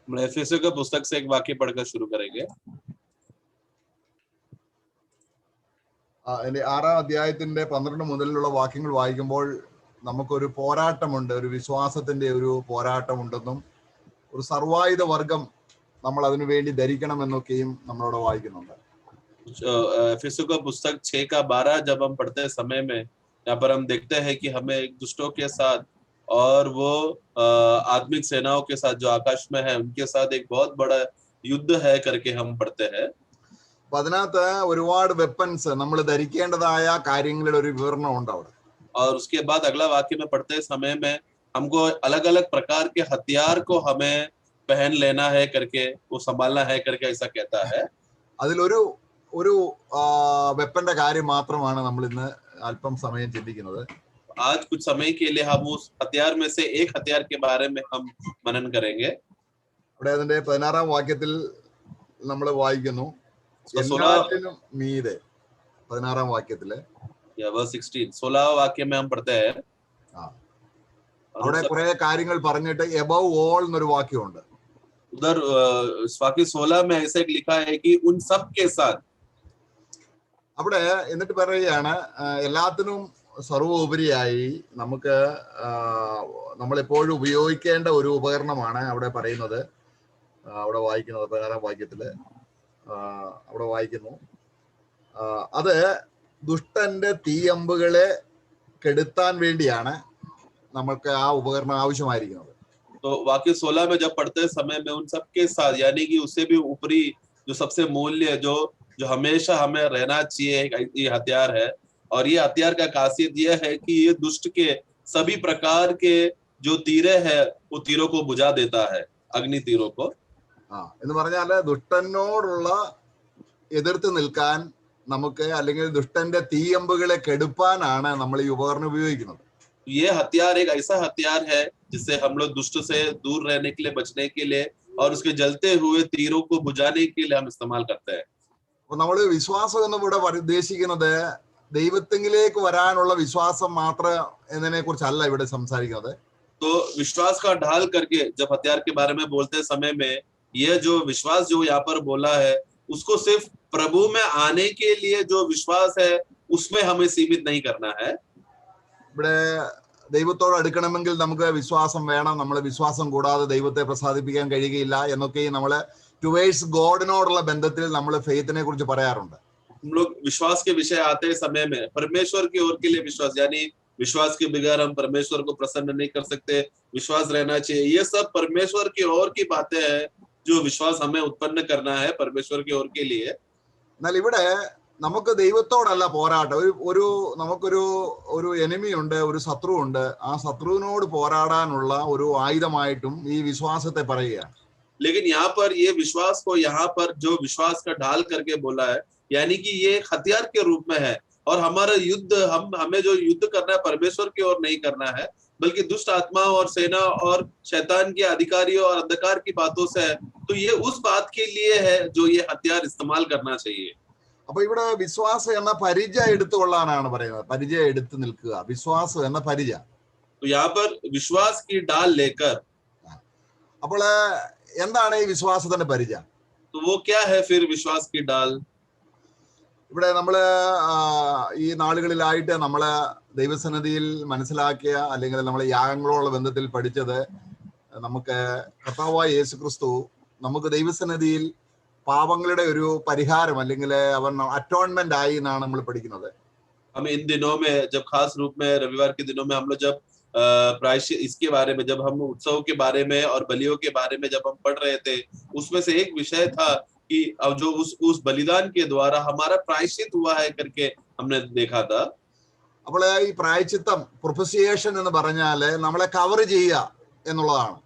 हम एफेसियों के पुस्तक से एक वाक्य पढ़कर शुरू करेंगे। അതിന്റെ 6-ാം അധ്യായത്തിന്റെ 12 മുതലുള്ള വാക്യങ്ങൾ വായിക്കുമ്പോൾ നമുക്കൊരു പോരാട്ടമുണ്ട്, ഒരു വിശ്വാസത്തിന്റെ ഒരു പോരാട്ടമുണ്ടെന്നും ഒരു സർവായുധ വർഗം നമ്മൾ അതിനു വേണ്ടി ധരിക്കണമെന്നൊക്കെയും നമ്മളവിടെ വായിക്കുന്നുണ്ട്. एफेसियों का पुस्तक 6 का 12 जब हम पढ़ते समय में यहाँ पर हम देखते हैं कि हमें दुष्टों के साथ और वो आत्मिक सेनाओं के साथ जो आकाश में है उनके साथ एक बहुत बड़ा युद्ध है करके हम पढ़ते हैं। അപ്പൊ അതിനകത്ത് ഒരുപാട് വെപ്പൻസ് നമ്മൾ ധരിക്കേണ്ടതായ കാര്യങ്ങളുടെ ഒരു വിവരണം ഉണ്ട് അവിടെ. और उसके बाद अगला वाक्य में पढ़ते समय में हमको अलग अलग प्रकार के हथियार को हमें पहन लेना है करके, वो संभालना है करके ऐसा कहता है। അതിലൊരു ഒരു വെപ്പന്റെ കാര്യം മാത്രമാണ് നമ്മൾ ഇന്ന് അല്പം സമയം ചിന്തിക്കുന്നത്. आज कुछ समय के लिए हम उस हथियार में से एक हथियार के बारे में हम मनन करेंगे। അവിടെ അതിന്റെ 16-ാം വാക്യത്തിൽ നമ്മൾ വായിക്കുന്നു, എല്ലാറ്റിനും മീതെ. 16-ാം വാക്യത്തില് 16 वाक्य में हम पढ़ते हैं। അവിടെ കുറെ കാര്യങ്ങൾ പറഞ്ഞിട്ട് എബവ് ഓൾ എന്നൊരു വാക്യമുണ്ട്. उधर वाक्य 16 में ऐसे लिखा है कि उन सब के साथ. അവിടെ എന്നിട്ട് പറയുകയാണ്, എല്ലാത്തിനും സർവോപരിയായി നമുക്ക് നമ്മളെപ്പോഴും ഉപയോഗിക്കേണ്ട ഒരു ഉപകരണമാണ് അവിടെ പറയുന്നത്. അവിടെ വായിക്കുന്നത് 16-ാം വാക്യത്തില് അവിടെ വായിക്കുന്നു, അത് ദുഷ്ടന്റെ തീയമ്പുകളെ കെടുത്താൻ വേണ്ടിയാണ് നമുക്ക് ആ ഉപകരണം ആവശ്യമായിരിക്കുന്നത്. तो वाक्य 16 में जब पढ़ते समय में उन सब के साथ, यानी कि उससे भी ऊपरी जो सबसे मूल्य जो हमेशा हमें रहना चाहिए, ये हथियार है। और ये हथियार का खासियत यह है कि ये दुष्ट के सभी प्रकार के जो तीरे हैं वो तीरों को बुझा देता है, अग्नि तीरों को. എന്ന് പറഞ്ഞാല് ദുഷ്ടനോടുള്ള എതിർത്ത് നിൽക്കാൻ നമുക്ക്, അല്ലെങ്കിൽ ദുഷ്ടന്റെ തീയമ്പുകളെ കെടുപ്പാനാണ് നമ്മൾ ഈ ഉപകരണം ഉപയോഗിക്കുന്നത്. ये हथियार एक ऐसा हथियार है जिससे हम लोग दुष्ट से दूर रहने के लिए, बचने के लिए और उसके जलते हुए तीरों को बुझाने के लिए हम इस्तेमाल करते हैं. അപ്പൊ നമ്മൾ വിശ്വാസം എന്ന് ഇവിടെ ഉദ്ദേശിക്കുന്നത് ദൈവത്തിലേക്ക് വരാനുള്ള വിശ്വാസം മാത്രം എന്നതിനെ കുറിച്ചല്ല ഇവിടെ സംസാരിക്കുന്നത്. तो विश्वास का ढाल करके जब हथियार के बारे में बोलते समय में यह जो विश्वास जो यहाँ पर बोला है उसको सिर्फ प्रभु में आने के लिए जो विश्वास है उसमें हमें सीमित नहीं करना है. ഇവിടെ ദൈവത്തോട് അടുക്കണമെങ്കിൽ നമുക്ക് വിശ്വാസം വേണം, നമ്മളെ വിശ്വാസം കൂടാതെ ദൈവത്തെ പ്രസാദിപ്പിക്കാൻ കഴിയുകയില്ല എന്നൊക്കെ നമ്മള് ടുവേഴ്സ് ഗോഡിനോടുള്ള ബന്ധത്തിൽ നമ്മൾ ഫെയ്ത്തിനെ കുറിച്ച് പറയാറുണ്ട്. हम लोग विश्वास के विषय आते समय में परमेश्वर की ओर के लिए विश्वास, यानी विश्वास के बगैर हम परमेश्वर को प्रसन्न नहीं कर सकते, विश्वास रहना चाहिए. ये सब परमेश्वर की ओर की बातें हैं जो विश्वास हमें उत्पन्न करना है परमेश्वर की ओर के लिए. എന്നാൽ ഇവിടെ നമുക്ക് ദൈവത്തോടല്ല പോരാട്ടം. നമുക്കൊരു ഒരു എനിമി ഉണ്ട്, ഒരു ശത്രു ഉണ്ട്. ആ ശത്രുവിനോട് പോരാടാനുള്ള ഒരു ആയുധമായിട്ടും ഈ വിശ്വാസത്തെ പറയുകയാണ്. लेकिन यहाँ पर ये विश्वास को यहाँ पर जो विश्वास का ढाल करके बोला है, यानी कि ये हथियार के रूप में है. और हमारा युद्ध, हमें जो युद्ध करना है परमेश्वर की ओर नहीं करना है, बल्कि दुष्ट आत्मा और सेना और शैतान के अधिकारियों और अंधकार की बातों से है. तो ये उस बात के लिए है जो ये हथियार इस्तेमाल करना चाहिए. അപ്പൊ ഇവിടെ വിശ്വാസം എന്ന പരിച എടുത്തുകൊള്ളാനാണ് പറയുന്നത്. പരിച എടുത്തു നിൽക്കുക, വിശ്വാസം എന്ന പരിച. तो यहाँ पर विश्वास की डाल लेकर. അപ്പോൾ എന്താണ് ഈ വിശ്വാസത്തിന്റെ പരിച? तो वो क्या है फिर विश्वास की डाल? ഇവിടെ നമ്മള് ഈ നാളുകളിലായിട്ട് നമ്മള് ദൈവസന്നിധിയിൽ മനസ്സിലാക്കിയ, അല്ലെങ്കിൽ നമ്മളെ യാഗങ്ങളോടുള്ള ബന്ധത്തിൽ പഠിച്ചത്, നമുക്ക് കർത്താവായ യേശുക്രിസ്തു നമുക്ക് ദൈവസന്നിധിയിൽ പാപങ്ങളുടെ ഒരു പരിഹാരം, അല്ലെങ്കിൽ അവൻ അറ്റോൺമെന്റ് ആയി എന്നാണ് നമ്മൾ പഠിക്കുന്നത്. हम इन दिनों में जब खास रूप में रविवार के दिनों में हम लोग जब प्रायश्चित इसके बारे में, जब हम उत्सव के बारे में और बलियों के बारे में जब हम पढ़ रहे थे, उसमें से एक विषय था कि अब जो उस बलिदान के द्वारा हमारा प्रायश्चित हुआ है करके हमने देखा था. അപ്പോൾ ഈ പ്രായശ്ചിത്തം, പ്രൊപ്പസിയേഷൻ എന്ന് പറഞ്ഞാല് നമ്മളെ കവർ ചെയ്യുക എന്നുള്ളതാണ്.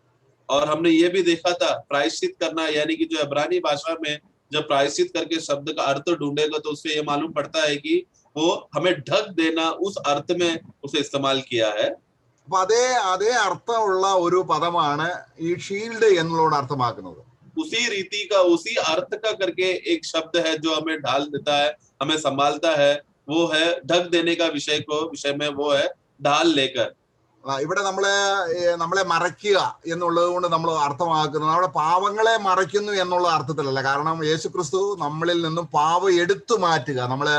और हमने ये भी देखा था प्रायश्चित करना, यानी कि जो इब्रानी भाषा में जब प्रायश्चित करके शब्द का अर्थ ढूंढेगा तो उससे ये मालूम पड़ता है कि वो हमें ढक देना, उस अर्थ में उसे इस्तेमाल किया है. അപ്പൊ അതേ അർത്ഥമുള്ള ഒരു പദമാണ് ഈ ഷീൽഡ് എന്നുള്ളോട് അർത്ഥമാക്കുന്നത്. उसी रीति का, उसी अर्थ का करके एक शब्द है जो हमें ढाल देता है, हमें संभालता है. वो है ढक देने का विषय में, वो है ढाल लेकर. ഇവിടെ നമ്മളെ മറയ്ക്കുക എന്നുള്ളത് കൊണ്ട് നമ്മൾ അർത്ഥമാക്കുന്നത് നമ്മുടെ പാവങ്ങളെ മറയ്ക്കുന്നു എന്നുള്ള അർത്ഥത്തിലല്ല. കാരണം യേശുക്രിസ്തു നമ്മളിൽ നിന്നും പാവം എടുത്തു മാറ്റുക. നമ്മള്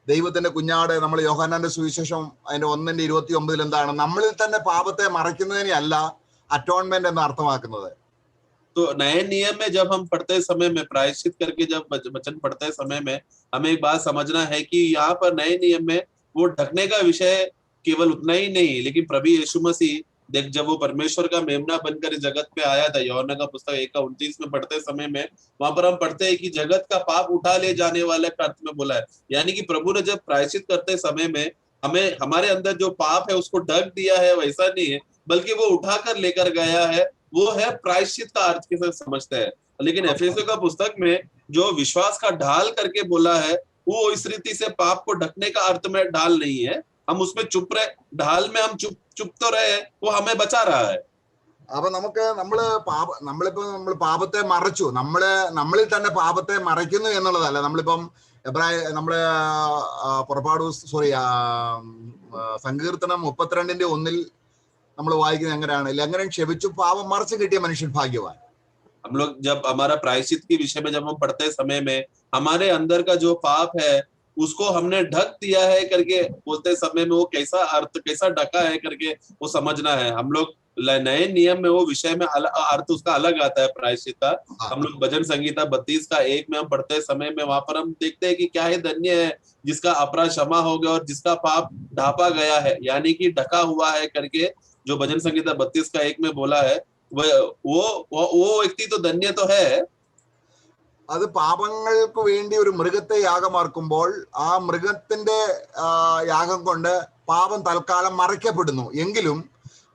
ദൈവത്തിന്റെ കുഞ്ഞാട്, നമ്മൾ യോഹന്നാന്റെ സുവിശേഷം അതിന്റെ 1:29 എന്താണ്? നമ്മളിൽ തന്നെ പാപത്തെ മറയ്ക്കുന്നതിനെ അല്ല അറ്റോൺമെന്റ് എന്ന് അർത്ഥമാക്കുന്നത്. तो नए नियम में जब हम पढ़ते समय में प्रायश्चित करके जब वचन पढ़ते समय में हमें एक बात समझना है कि यहाँ पर नए नियम में वो ढकने का विषय केवल उतना ही नहीं, लेकिन प्रभु यीशु मसीह देख जब वो परमेश्वर का मेमना बनकर इस जगत पे आया था, यूहन्ना का पुस्तक 1:29 में पढ़ते समय में वहां पर हम पढ़ते हैं कि जगत का पाप उठा ले जाने वाले का अर्थ में बोला है। यानी कि प्रभु ने जब प्रायश्चित करते समय में हमें हमारे अंदर जो पाप है उसको ढक दिया है, वैसा नहीं है, बल्कि वो उठाकर लेकर गया है। वो है प्रायश्चित का अर्थ के साथ समझते हैं। लेकिन एफेसो का पुस्तक में जो विश्वास का ढाल करके बोला है, वो इस रीति से पाप को ढकने का अर्थ में ढाल नहीं है। हम उसमें चुप रहे, ढाल में हम चुप तो रहे, वो हमें बचा रहा है। അപ്പൊ നമ്മൾ പാപത്തെ മറച്ചു, നമ്മളിൽ തന്നെ പാപത്തെ മറയ്ക്കുന്നു എന്നുള്ളതല്ല. സങ്കീർത്തനം 32:1 നമ്മൾ വായിക്കുന്നത് എങ്ങനെയാണ്? ലംഘനം ക്ഷമിച്ചു പാപം മറച്ചു കിട്ടിയ മനുഷ്യൻ ഭാഗ്യവാൻ. हम लोग जब हमारा प्रायश्चित के विषय में जब हम पढ़ते समय में हमारे अंदर का जो पाप है उसको हमने ढक दिया है करके बोलते समय में वो कैसा अर्थ, कैसा ढका है करके वो समझना है। हम लोग नए नियम में वो विषय में अर्थ उसका अलग आता है प्रायश्चित का। हम लोग भजन संगीता 32:1 में हम पढ़ते समय में वहां पर हम देखते हैं कि क्या है धन्य है जिसका अपराध क्षमा हो गया और जिसका पाप ढापा गया है, यानी कि ढका हुआ है करके जो भजन संगीता 32:1 में बोला है, वो व्यक्ति तो धन्य तो है। അത് പാപങ്ങൾക്ക് വേണ്ടി ഒരു മൃഗത്തെ യാഗമാർക്കുമ്പോൾ ആ മൃഗത്തിന്റെ യാഗം കൊണ്ട് പാപം തൽക്കാലം മറയ്ക്കപ്പെടുന്നു. എങ്കിലും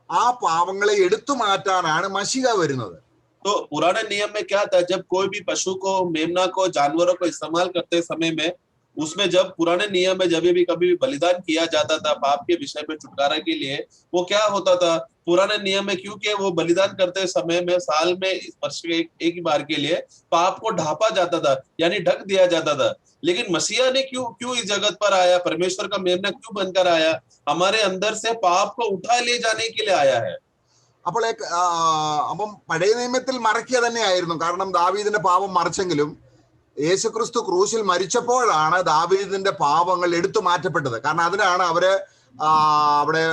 ആ പാപങ്ങളെ എടുത്തു മാറ്റാനാണ് മശിഹ വരുന്നത്. तो पुराने नियम में क्या था? जब कोई भी पशु को, मेमना को, जानवरों को इस्तेमाल करते समय में उसमें जब पुराने नियम में जब भी कभी भी बलिदान किया जाता था पाप के विषय में छुटकारा के लिए, वो क्या होता था पुराने नियम में? क्योंकि वो बलिदान करते समय में साल में वर्ष के एक ही बार के लिए पाप को ढापा जाता था, यानी ढक दिया जाता था। लेकिन मसीहा ने क्यों इस जगत पर आया? परमेश्वर का मेमना क्यों बनकर आया? हमारे अंदर से पाप को उठा ले जाने के लिए आया है। അപ്പം പഴയ നിയമത്തിൽ മറയ്ക്കുക തന്നെയായിരുന്നു. കാരണം ദാവീദിന്റെ പാപം മറച്ചെങ്കിലും യേശുക്രിസ്തു ക്രൂശിൽ മരിച്ചപ്പോഴാണ് ദാവീദിന്റെ പാപങ്ങൾ എടുത്തു മാറ്റപ്പെട്ടത്. കാരണം അതിനാണ് അവര് അവിടെ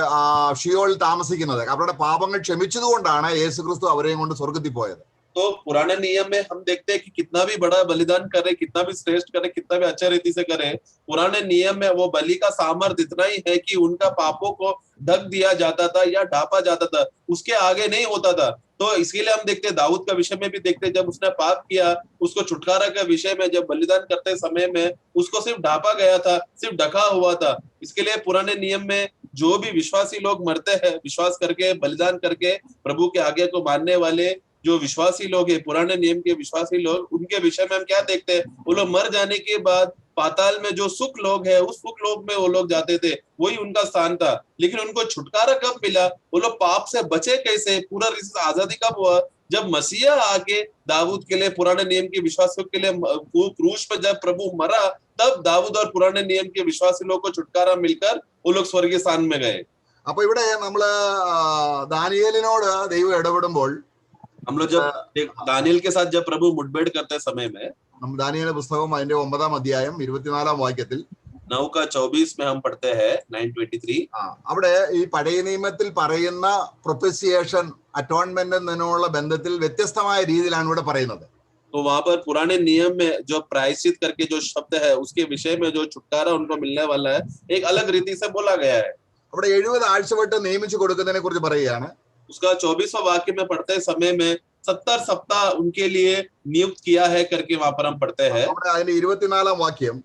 ഷിയോളിൽ താമസിക്കുന്നത്. അവരുടെ പാപങ്ങൾ ക്ഷമിച്ചതുകൊണ്ടാണ് യേശുക്രിസ്തു അവരെയും കൊണ്ട് സ്വർഗത്തിൽ പോയത്. तो पुराने नियम में हम देखते हैं कि कितना भी बड़ा बलिदान करे, कितना भी श्रेष्ठ करे, कितना भी अच्छा रीति से करे, पुराने नियम में वो बलि का सामर्थ्य इतना ही है कि उनका पापों को ढक दिया जाता था या ढापा जाता था, उसके आगे नहीं होता था। तो इसके लिए हम देखते हैं दाऊद का विषय में भी देखते हैं, जब उसने पाप किया उसको छुटकारा के विषय में जब बलिदान करते समय में उसको सिर्फ ढापा गया था, सिर्फ ढका हुआ था। इसके लिए पुराने नियम में जो भी विश्वासी लोग मरते हैं, विश्वास करके बलिदान करके प्रभु के आज्ञा को मानने वाले जो विश्वासी लोग हैं, पुराने नियम के विश्वासी लोग, उनके विषय में हम क्या देखते हैं? वो लोग मर जाने के बाद पाताल में जो सुख लोग है उस सुख लोग में वो लोग जाते थे, वही उनका स्थान था। लेकिन उनको छुटकारा कब मिला? वो लोग पाप से बचे कैसे? पूरा आजादी कब हुआ? जब मसीहा आके दाऊद के लिए, पुराने नियम के विश्वासियों के लिए वो क्रूस पे जब प्रभु मरा, तब दाऊद और पुराने नियम के विश्वासी लोग को छुटकारा मिलकर वो लोग स्वर्गीय स्थान में गए। അപ്പൊ ഇവിടെ നമ്മള് ദാനിയേലിനോട് ദൈവം ഇടപെടുമ്പോൾ हम लोग जब दानियल के साथ जब प्रभु मुठभेड़ करते समय में ദാനിയേൽ പുസ്തകം അതിന്റെ 9-ാം അധ്യായം 24-ാം വാക്യത്തിൽ 9:24 में हम पढ़ते हैं 9:23 അവിടെ ഈ പഴയ നിയമത്തിൽ പറയുന്ന പ്രൊപ്പിസിയേഷൻ അറ്റോൺമെന്റ് എന്നുള്ള ബന്ധത്തിൽ വ്യത്യസ്തമായ രീതിയിലാണ് ഇവിടെ പറയുന്നത്. तो वहां पर पुराने नियम में जो प्रायश्चित करके जो शब्द है उसके विषय में जो छुटकारा उनको मिलने वाला है एक अलग रीति से बोला गया है. അവിടെ 70 ആഴ്ചവട്ടം നിയമിച്ചു കൊടുക്കുന്നതിനെ കുറിച്ച് പറയുകയാണ്. उसका 24वां वाक्य में पढ़ते समय में 70 सप्ताह उनके लिए नियुक्त किया है करके वहां पर हम पढ़ते हैं. അതിന്റെ 24-ാം വാക്യം,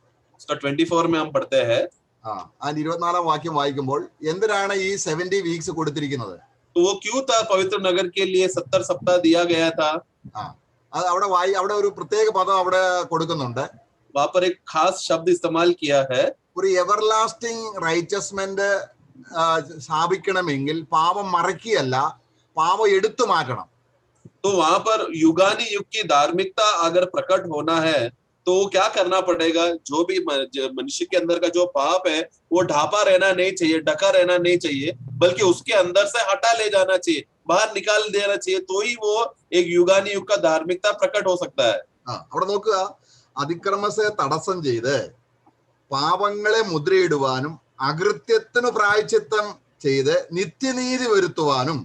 उसका 24 में हम पढ़ते हैं. അതിന്റെ 24-ാം വാക്യം വായിക്കുമ്പോൾ എന്തിനാണ് ഈ 70 വീക്സ് കൊടുത്തിരിക്കുന്നത്? तो वो क्यों था पवित्र नगर के लिए 70 सप्ताह दिया गया था? അത് അവിടെ ഒരു പ്രത്യേക പദം അവിടെ കൊടുക്കുന്നുണ്ട്. वहां पर एक खास शब्द इस्तेमाल किया है. ഒരു എവർലാസ്റ്റിംഗ് റൈറ്റസ്മെന്റ് സ്ഥാപിക്കണമെങ്കിൽ പാപം മറയ്ക്കുകയല്ല, പാപം എടുത്തു മാറ്റണം. तो वहां पर युगानी युग की धार्मिकता अगर प्रकट होना है तो क्या करना पड़ेगा? जो भी मनुष्य के अंदर का जो पाप है वो ढापा रहना नहीं चाहिए, ढका रहना नहीं चाहिए, बल्कि उसके अंदर से हटा ले जाना चाहिए, बाहर निकाल देना चाहिए, तो ही वो एक युगानुयुग का धार्मिकता प्रकट हो सकता है। അവിടെ നോക്കുക, അതിക്രമത്തെ തടസ്സം ചെയ്ത് പാപങ്ങളെ മുദ്രയിടുവാനും അകൃത്യത്തിന് പ്രായശ്ചിത്തം ചെയ്ത് നിത്യനീതി വരുത്തുവാനും.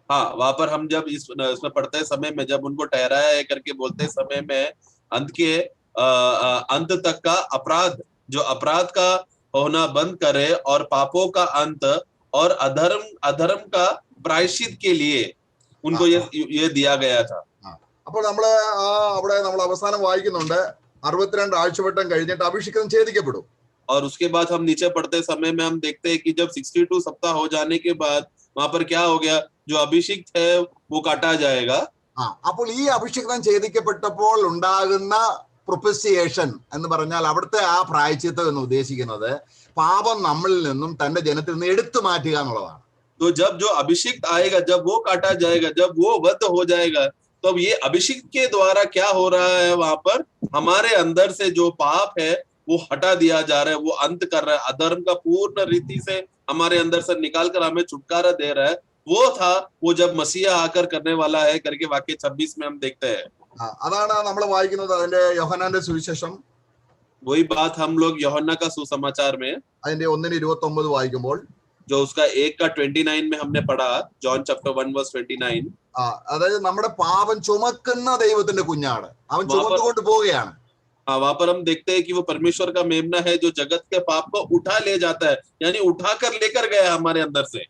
हाँ, वहां पर हम जब इसमें पढ़ते समय में जब उनको ठहराया है करके बोलते समय में अंत के अंत तक का अपराध, जो अपराध का होना बंद करे और पापों का अंत और अधर्म का प्रायश्चित के लिए उनको ये दिया गया था। അപ്പോൾ നമ്മള് അവിടെ നമ്മൾ അവസാനം വായിക്കുന്നുണ്ട്, 62 ആഴ്ചവട്ടം കഴിഞ്ഞിട്ട് അഭിഷിക്തം ഛേദിക്കപ്പെടും. और उसके बाद हम नीचे पढ़ते समय में हम देखते हैं कि जब 62 सप्ताह हो जाने के बाद वहां पर क्या हो गया, जो अभिषिक्त है वो काटा जाएगा। അപ്പോൾ ഈ അഭിഷിക്തം ഛേദിക്കപ്പെട്ടപ്പോൾ ഉണ്ടാകുന്ന പ്രൊപ്പസിയേഷൻ എന്ന് പറഞ്ഞാൽ അവിടുത്തെ ആ പ്രായശ്ചിത്തം എന്ന് ഉദ്ദേശിക്കുന്നത് പാപം നമ്മളിൽ നിന്നും തന്റെ ജനത്തിൽ നിന്ന് എടുത്തു മാറ്റുക എന്നുള്ളതാണ്. तो जब जो अभिषिक्त आएगा, जब वो काटा जाएगा, जब वो वध हो जाएगा, तो अब ये अभिषिक्त के द्वारा क्या हो रहा है, वहां पर हमारे अंदर से जो पाप है वो हटा दिया जा रहा है, वो अंत कर रहा है, अधर्म का पूर्ण रीति से हमारे अंदर से निकाल कर हमें छुटकारा दे रहा है। वो था वो जब मसीहा आकर करने वाला है करके वाक्य 26 में हम देखते हैं। അതാണ് നമ്മൾ വായിക്കുന്നത് അതിന്റെ യോഹന്നാന്റെ സുവിശേഷം. वही बात हम लोग यूहन्ना का सुसमाचार में അതിന്റെ 1:29 വായിക്കുമ്പോൾ, जो उसका 1 का 29 में हमने पढ़ा, जॉन चैप्टर 1 वर्स 29, അതായത് നമ്മുടെ പാപം ചുമക്കുന്ന ദൈവത്തിന്റെ കുഞ്ഞാണ്, അവൻ ചുമന്നുകൊണ്ട് പോവുകയാണ്. वहां पर हम देखते हैं कि वो परमेश्वर का मेमना है जो जगत के पाप को उठा ले जाता है, यानी उठाकर लेकर गया हमारे अंदर से।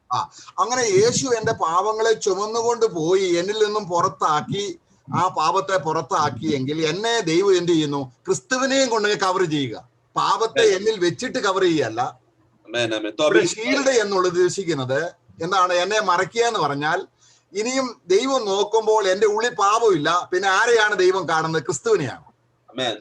അങ്ങനെ യേശു എന്റെ പാപങ്ങളെ ചുമന്നുകൊണ്ട് പോയി എന്നിൽ നിന്നും പുറത്താക്കി, ആ പാപത്തെ പുറത്താക്കിയെങ്കിൽ എന്നെ ദൈവം എന്ത് ചെയ്യുന്നു, ക്രിസ്തുവിനെയും കൊണ്ട് കവർ ചെയ്യുക. പാപത്തെ എന്നിൽ വെച്ചിട്ട് കവർ ചെയ്യല്ല. ഷീൽഡ് എന്നുള്ളത് ഉദ്ദേശിക്കുന്നത് എന്താണ്, എന്നെ മറയ്ക്കുക എന്ന് പറഞ്ഞാൽ ഇനിയും ദൈവം നോക്കുമ്പോൾ എന്റെ ഉള്ളിൽ പാപമില്ല, പിന്നെ ആരെയാണ് ദൈവം കാണുന്നത്, ക്രിസ്തുവിനെയാണ്.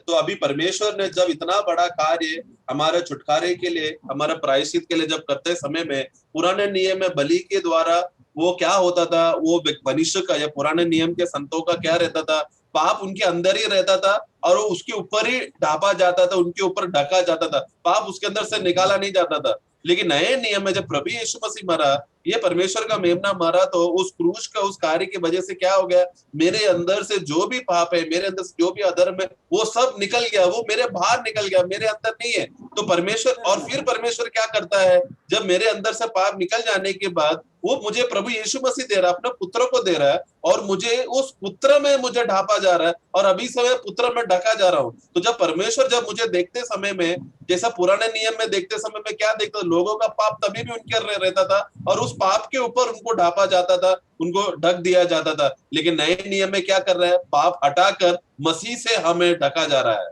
तो अभी परमेश्वर ने जब इतना बड़ा कार्य हमारे छुटकारे के लिए, हमारे प्रायश्चित के लिए जब करते समय में, पुराने नियम में बलि के द्वारा वो क्या होता था, वो मनुष्य का या पुराने नियम के संतों का क्या रहता था, पाप उनके अंदर ही रहता था और वो उसके ऊपर ही ढापा जाता था, उनके ऊपर ढका जाता था, पाप उसके अंदर से निकाला नहीं जाता था। लेकिन नए नियम में जब प्रभु यीशु मसीह मरा, ये परमेश्वर का मेमना मरा, तो उस क्रूस का उस कार्य की वजह से क्या हो गया, मेरे अंदर से जो भी पाप है, मेरे अंदर से जो भी अधर्म है, वो सब निकल गया, वो मेरे बाहर निकल गया, मेरे अंदर नहीं है। तो परमेश्वर, और फिर परमेश्वर क्या करता है, जब मेरे अंदर से पाप निकल जाने के बाद वो मुझे प्रभु यीशु मसीह दे रहा है, अपने पुत्र को दे रहा है, और मुझे उस पुत्र में मुझे ढापा जा रहा है, और अभी समय पुत्र में ढका जा रहा हूं। तो जब परमेश्वर जब मुझे देखते समय में, जैसा पुराने नियम में देखते समय में क्या देखता, लोगों का पाप तभी भी उनके रहता था और उस पाप के ऊपर उनको ढापा जाता था, उनको ढक दिया जाता था। लेकिन नए नियम में क्या कर रहा है, पाप हटाकर मसीह से हमें ढका जा रहा है।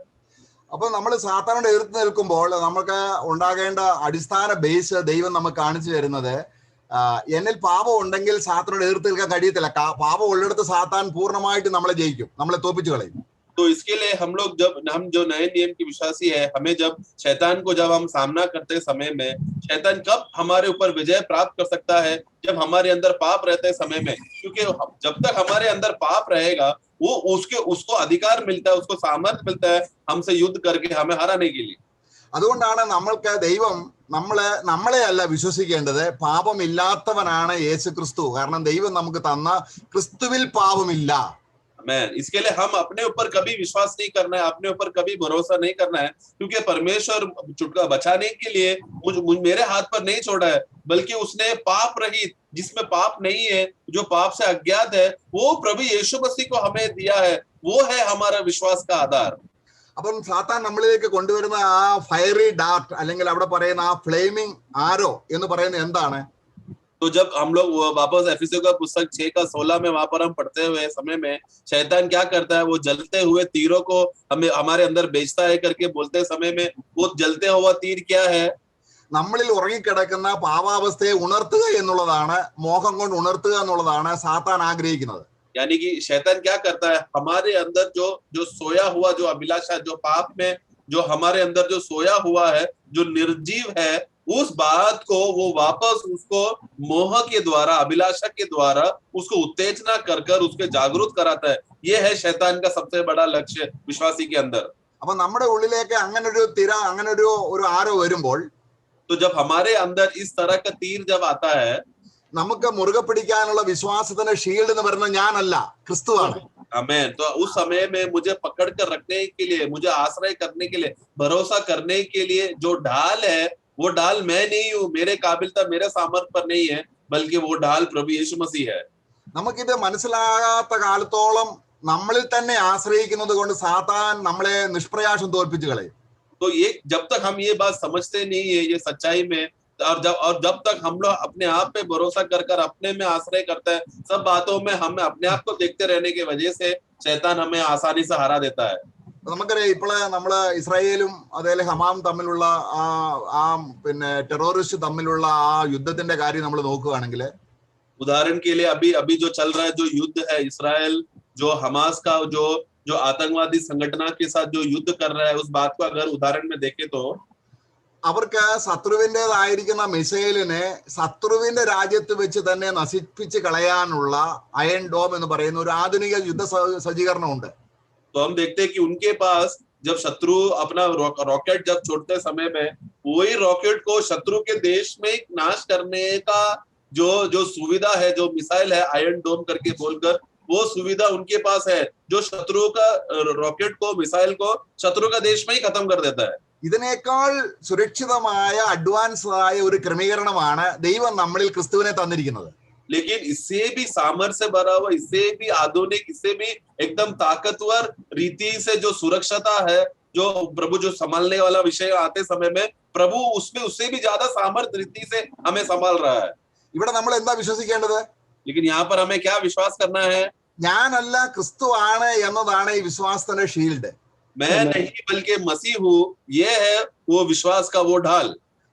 അപ്പൊ നമ്മൾ സാത്താനോട് എതിർത്ത് നിൽക്കുമ്പോൾ നമുക്ക് ഉണ്ടാകേണ്ട അടിസ്ഥാന ബേസ് ദൈവം നമുക്ക് കാണിച്ചു തരുന്നത്, എന്നിൽ പാപം ഉണ്ടെങ്കിൽ സാത്താനോട് എതിർത്ത് നിൽക്കാൻ കഴിയത്തില്ല. പാപം ഉള്ളിടത്ത് സാത്താൻ പൂർണ്ണമായിട്ട് നമ്മളെ ജയിക്കും, നമ്മളെ തോപ്പിച്ചു കളയും. तो इसके लिए हम लोग जब हम जो नए नियम के विश्वासी है, हमें जब शैतान को जब हम सामना करते समय में, शैतान कब हमारे ऊपर विजय प्राप्त कर सकता है, जब हमारे अंदर पाप रहते समय में। क्योंकि जब तक हमारे अंदर पाप रहेगा वो उसको अधिकार मिलता है, उसको सामर्थ्य मिलता है हमसे युद्ध करके हमें हराने के लिए। അതുകൊണ്ടാണ് നമ്മൾക്ക് ദൈവം നമ്മളെ അല്ല വിശ്വസിക്കേണ്ടത്, പാപമില്ലാത്തവനാണ് യേശു ക്രിസ്തു. കാരണം ദൈവം നമുക്ക് തന്ന ക്രിസ്തുവിൽ പാപമില്ല. इसके लिए हम अपने ऊपर कभी विश्वास नहीं करना है, अपने ऊपर कभी भरोसा नहीं करना है, क्योंकि परमेश्वर छुटकारा बचाने के लिए मेरे हाथ पर नहीं छोड़ा है, बल्कि उसने पाप रहित, जिसमें पाप नहीं है, जो पाप से अज्ञात है, वो प्रभु यीशु मसीह को हमें दिया है। वो है हमारा विश्वास का आधार। അപ്പം സാത്താൻ നമ്മളിലേക്ക് കൊണ്ടുവരുന്ന ആ ഫയറി ഡാർട്ട്, അല്ലെങ്കിൽ അവിടെ പറയുന്ന ആ ഫ്ലെയിമിംഗ് ആരോ എന്ന് പറയുന്നത് എന്താണ്? तो जब हम लोग वापस एफिसियों का पुस्तक 6 का 16 में वहां पर हम पढ़ते हुए समय में, शैतान क्या करता है, वो जलते हुए तीरों को हमें हमारे अंदर बेचता है करके बोलते समय में, वो जलते हुआ तीर क्या है, നമ്മളിൽ ഉറങ്ങിക്കിടക്കുന്ന പാപാവസ്ഥയെ ഉണർത്തുക എന്നുള്ളതാണ്, മോഹം കൊണ്ട് ഉണർത്തുക എന്നുള്ളതാണ് സാത്താൻ ആഗ്രഹിക്കുന്നത്. यानी कि शैतान क्या करता है, हमारे अंदर जो सोया हुआ जो अभिलाषा, जो पाप में जो हमारे अंदर जो सोया हुआ है, जो निर्जीव है, उस बात को वो वापस उसको मोह के द्वारा, अभिलाषा के द्वारा उसको उत्तेजना कर उसके जागरूक कराता है। ये है शैतान का सबसे बड़ा लक्ष्य विश्वासी के अंदर। അപ്പൊ നമ്മുടെ ഉള്ളിലേക്ക് അങ്ങനെ ഒരു ആരോ വരുമ്പോൾ तो जब हमारे अंदर इस तरह का तीर जब आता है, നമുക്ക് മുറുകെ പിടിക്കാനുള്ള വിശ്വാസത്തിന്റെ ഷീൽഡ് എന്ന് പറയുന്നത് ഞാനല്ല, ക്രിസ്തുവാണ്. हमें तो उस समय में मुझे पकड़ कर रखने के लिए, मुझे आश्रय करने के लिए, भरोसा करने के लिए जो ढाल है, वो ढाल मैं नहीं हूं, मेरे काबिलता मेरे सामर्थ्य पर नहीं है, बल्कि वो ढाल प्रभु यीशु मसीह है. നമുക്കിത് മനസ്സിലാകാത്ത കാലത്തോളം നമ്മളിൽ തന്നെ ആശ്രയിക്കുന്നത് കൊണ്ട് സാത്താൻ നമ്മളെ നിഷ്പ്രയാസം തോൽപ്പിച്ചു കളയും. तो ये जब तक हम ये बात समझते नहीं है ये सच्चाई में, और जब तक हम लोग अपने आप पे भरोसा कर कर अपने में आश्रय करते हैं, सब बातों में हमें अपने आप को देखते रहने की वजह से शैतान हमें आसानी से हरा देता है. നമുക്കറിയാം, ഇപ്പോൾ നമ്മള് ഇസ്രായേലും അതേപോലെ ഹമാം തമ്മിലുള്ള ആ പിന്നെ ടെററിസ്റ്റ് തമ്മിലുള്ള ആ യുദ്ധത്തിന്റെ കാര്യം നമ്മൾ നോക്കുകയാണെങ്കിൽ, उदाहरण के लिए अभी जो चल रहा है, जो युद्ध है इस्राएल जो हमास का जो आतंकवादी संगठन के साथ जो युद्ध कर रहा है, उस बात को अगर उदाहरण में देखें तो അവർക്ക് ശത്രുവിൻ്റെതായിരിക്കുന്ന മിസൈലിനെ ശത്രുവിന്റെ രാജ്യത്ത് വെച്ച് തന്നെ നശിപ്പിച്ച് കളയാനുള്ള അയൺ ഡോം എന്ന് പറയുന്ന ഒരു ആധുനിക യുദ്ധ സജ്ജീകരണമുണ്ട്. तो हम देखते हैं कि उनके पास जब शत्रु अपना रॉकेट जब छोड़ते समय में, वही रॉकेट को शत्रु के देश में नाश करने का जो सुविधा है, जो मिसाइल है आयरन डोम करके बोलकर, वो सुविधा उनके पास है, जो शत्रु का रॉकेट को, मिसाइल को शत्रु का देश में ही खत्म कर देता है. ഇതിനേക്കാൾ സുരക്ഷിതമായ അഡ്വാൻസ് ആയ ഒരു ക്രമീകരണമാണ് ദൈവം നമ്മളിൽ ക്രിസ്തുവിനെ തന്നിരിക്കുന്നത്. लेकिन इससे भी सामर्थ्य से भरा हुआ, इससे भी आधुनिक, इससे भी एकदम ताकतवर रीति से जो सुरक्षता है, जो प्रभु जो संभालने वाला विषय आते समय में, प्रभु उसमें उससे भी ज्यादा सामर्थ्य रीति से हमें संभाल रहा है. ഇവിടെ നമ്മൾ എന്താ വിശ്വസിക്കേണ്ടത്? लेकिन यहाँ पर हमें क्या विश्वास करना है? ഞാനല്ല, ക്രിസ്തു ആണ് എന്നതാണ് ഈ വിശ്വാസത്തിന്റെ ഷീൽഡ്. मैं नहीं बल्कि मसीह हूँ, ये है वो विश्वास का वो ढाल.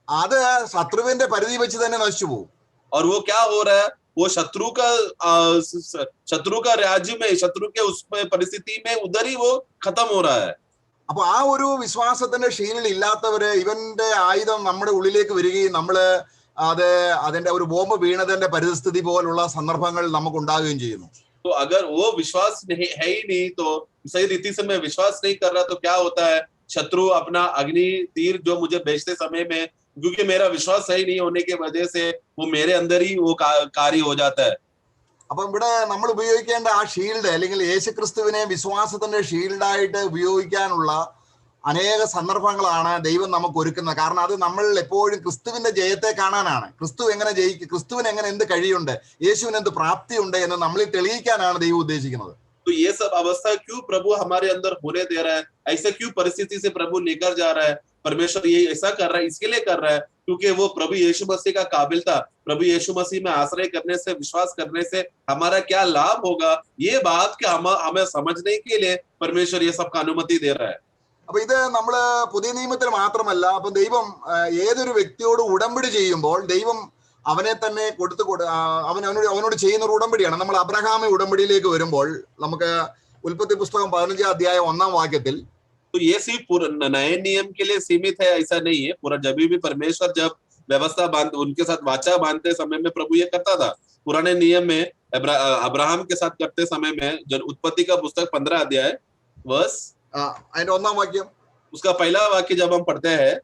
അത് ശത്രുവിന്റെ പരിധി വെച്ച് തന്നെ നശിച്ചു പോകും. और वो क्या हो रहा है, वो शत्रु का राज्य में, शत्रु के उस परिस्थिति में उधर ही वो खत्म हो रहा है. അപ്പൊ ആ ഒരു വിശ്വാസത്തിന്റെ ഷീൽഡ് ഇല്ലാത്തവര് ഇവന്റെ ആയുധം നമ്മുടെ ഉള്ളിലേക്ക് വരികയും നമ്മള് അതിന്റെ ഒരു ബോംബ് വീണതിന്റെ പരിസ്ഥിതി പോലുള്ള സന്ദർഭങ്ങൾ നമുക്ക് ഉണ്ടാകുകയും ചെയ്യുന്നു. तो अगर वो विश्वास नहीं है ही नहीं, तो सही रीति से मैं विश्वास नहीं कर रहा, तो क्या होता है, शत्रु अपना अग्नि तीर जो मुझे भेजते समय में, क्योंकि मेरा विश्वास सही नहीं होने की वजह से वो मेरे अंदर ही वो कार्य हो जाता है. അപ്പൊ ഇവിടെ നമ്മൾ ഉപയോഗിക്കേണ്ട ആ ഷീൽഡ്, അല്ലെങ്കിൽ യേശുക്രിസ്തുവിനെ വിശ്വാസത്തിന്റെ ഷീൽഡായിട്ട് ഉപയോഗിക്കാനുള്ള അനേക സന്ദർഭങ്ങളാണ് ദൈവം നമുക്ക് ഒരുക്കുന്നത്. കാരണം അത് നമ്മൾ എപ്പോഴും ക്രിസ്തുവിന്റെ ജയത്തെ കാണാനാണ്. ക്രിസ്തു എങ്ങനെ ജയിക്കും, ക്രിസ്തുവിന് എങ്ങനെ എന്ത് കഴിയുണ്ട്, യേശുവിന് എന്ത് പ്രാപ്തിയുണ്ട് എന്ന് നമ്മളിൽ തെളിയിക്കാനാണ് ദൈവം ഉദ്ദേശിക്കുന്നത്. तो ये सब अवस्था क्यों प्रभु हमारे अंदर होने दे रहा है, ऐसे क्यों परिस्थिति से प्रभु लेकर जा रहा है, परमेश्वर ये ऐसा कर रहा है, इसके लिए कर रहा है क्योंकि वो प्रभु यीशु मसीह का काबिल था. प्रभु यीशु मसीह में आश्रय करने से, विश्वास करने से हमारा क्या लाभ होगा, ये बात के हमें समझने के लिए परमेश्वर ये सब का अनुमति दे रहा है. അപ്പൊ ഇത് നമ്മള് പുതിയ നിയമത്തിൽ മാത്രമല്ല, അപ്പൊ ദൈവം ഏതൊരു വ്യക്തിയോട് ഉടമ്പടി ചെയ്യുമ്പോൾ ദൈവം അവനെ തന്നെ അവനോട് ചെയ്യുന്ന ഒരു ഉടമ്പടിയാണ്. നമ്മൾ അബ്രഹാമി ഉടമ്പടിയിലേക്ക് വരുമ്പോൾ നമുക്ക് ഉൽപ്പത്തി പുസ്തകം 15 അധ്യായം 1-ാം വാക്യത്തിൽ, तो ये सिर्फ नए नियम के लिए सीमित है ऐसा नहीं है. पूरा जब भी परमेश्वर जब व्यवस्था उनके साथ वाचा बांधते समय में प्रभु ये करता था. पुराने नियम में अब्राहम के साथ करते समय में, जब उत्पत्ति का पुस्तक 15 अध्याय वर्ष അതിന്റെ 1-ാം വാക്യം, उसका पहला वाक्य जब हम पढ़ते हैं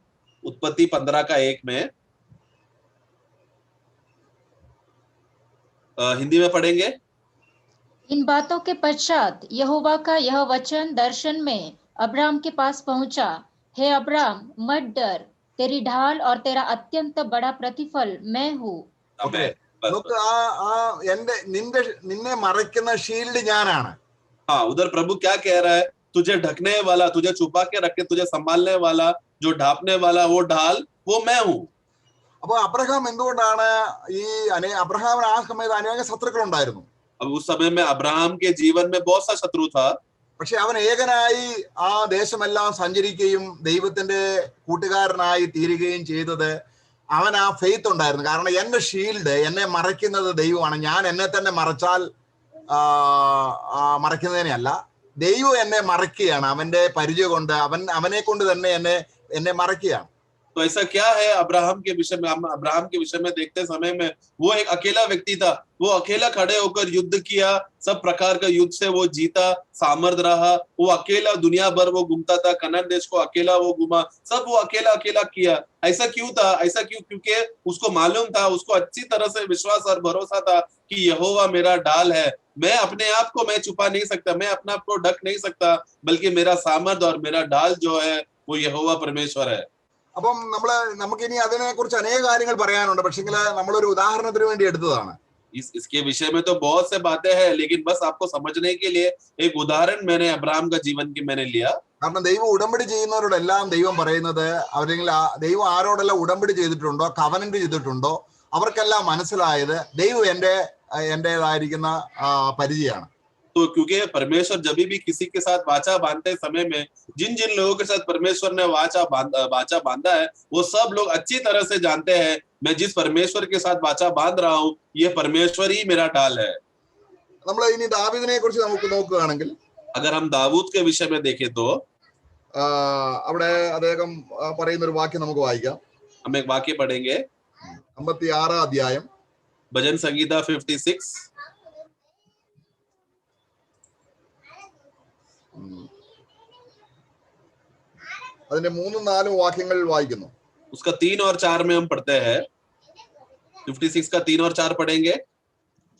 उत्पत्ति 15 का 1 में, हिंदी में पढ़ेंगे. इन बातों के पश्चात यहोवा का यह वचन दर्शन में अब्राम के पास पहुंचा, हे अब्राम मत डर, तेरी ढाल और तेरा अत्यंत बड़ा प्रतिफल मैं हूँ. നമുക്ക് നിന്നെ മറയ്ക്കുന്ന ഷീൽഡ് ഞാനാണ്. हाँ, उधर प्रभु क्या कह रहा है, तुझे ढकने वाला, तुझे छुपा के रखे, तुझे संभालने वाला, जो ढांपने वाला वो ढाल वो मैं हूँ. അപ്പൊ അബ്രഹാം എന്തുകൊണ്ടാണ് അബ്രഹാമിന് ആ സമയത്ത് അനേക ശത്രുക്കൾ ഉണ്ടായിരുന്നു. अब उस समय में अब्राहम के जीवन में बहुत सा शत्रु था. പക്ഷെ അവൻ ഏകനായി ആ ദേശമെല്ലാം സഞ്ചരിക്കുകയും ദൈവത്തിന്റെ കൂട്ടുകാരനായി തീരുകയും ചെയ്തത് അവൻ ആ ഫെയ്ത്ത് ഉണ്ടായിരുന്നു. കാരണം എന്റെ ഷീൽഡ്, എന്നെ മറയ്ക്കുന്നത് ദൈവമാണ്. ഞാൻ എന്നെ തന്നെ മറച്ചാൽ മറയ്ക്കുന്നതിനെ അല്ല, ദൈവം എന്നെ മറയ്ക്കുകയാണ്. അവന്റെ പരിചയം കൊണ്ട് അവനെ കൊണ്ട് തന്നെ എന്നെ മറയ്ക്കുകയാണ്. तो ऐसा क्या है अब्राहम के विषय में? हम अब्राहम के विषय में देखते समय में वो एक अकेला व्यक्ति था, वो अकेला खड़े होकर युद्ध किया, सब प्रकार का युद्ध से वो जीता, सामर्थ रहा, वो अकेला दुनिया भर वो घूमता था, कनान देश को अकेला वो घूमा, सब वो अकेला अकेला किया। ऐसा क्यों था? ऐसा क्यों? क्योंकि उसको मालूम था, उसको अच्छी तरह से विश्वास और भरोसा था कि यहोवा मेरा ढाल है, मैं अपने आप को मैं छुपा नहीं सकता, मैं अपने आप को ढक नहीं सकता, बल्कि मेरा सामर्थ और मेरा ढाल जो है वो यहोवा परमेश्वर है। അപ്പം നമുക്ക് ഇനി അതിനെ കുറിച്ച് അനേക കാര്യങ്ങൾ പറയാനുണ്ട്, പക്ഷെങ്കിൽ നമ്മളൊരു ഉദാഹരണത്തിന് വേണ്ടി എടുത്തതാണ്. इसके विषय में तो बहुत से बातें हैं, लेकिन बस आपको समझने के लिए एक उदाहरण मैंने अब्राहम का जीवन की मैंने लिया। കാരണം ദൈവം ഉടമ്പടി ചെയ്യുന്നവരോടെല്ലാം ദൈവം പറയുന്നത്, അവരെങ്കിൽ ദൈവം ആരോടെല്ലാം ഉടമ്പടി ചെയ്തിട്ടുണ്ടോ, കവനന്റ് ചെയ്തിട്ടുണ്ടോ, അവർക്കെല്ലാം മനസ്സിലായത് ദൈവം എന്റേതായിരിക്കുന്ന പരിചയമാണ്. तो क्योंकि परमेश्वर जब भी किसी के साथ वाचा बांधते समय में जिन जिन लोगों के साथ परमेश्वर ने वाचा बांधा है, वो सब लोग अच्छी तरह से जानते हैं, मैं जिस परमेश्वर के साथ वाचा बांध रहा हूँ, ये परमेश्वर ही मेरा ढाल है। നമ്മൾ ഇനി ദാവീദിനെ കുറിച്ച് നമുക്ക് നോക്കുകയാണെങ്കിൽ, अगर हम दाऊद के विषय में देखें तो അവിടെ അദ്ദേഹം പറയുന്ന ഒരു വാക്യം നമുക്ക് വായിക്കാം. हम एक वाक्य पढ़ेंगे, 56 അധ്യായം, भजन संगीता 56, അതിന്റെ 3-4 വാക്യങ്ങൾ വായിക്കുന്നു. उसका 3 और 4 में हम पढ़ते हैं। 56 का 3 और 4 पढ़ेंगे।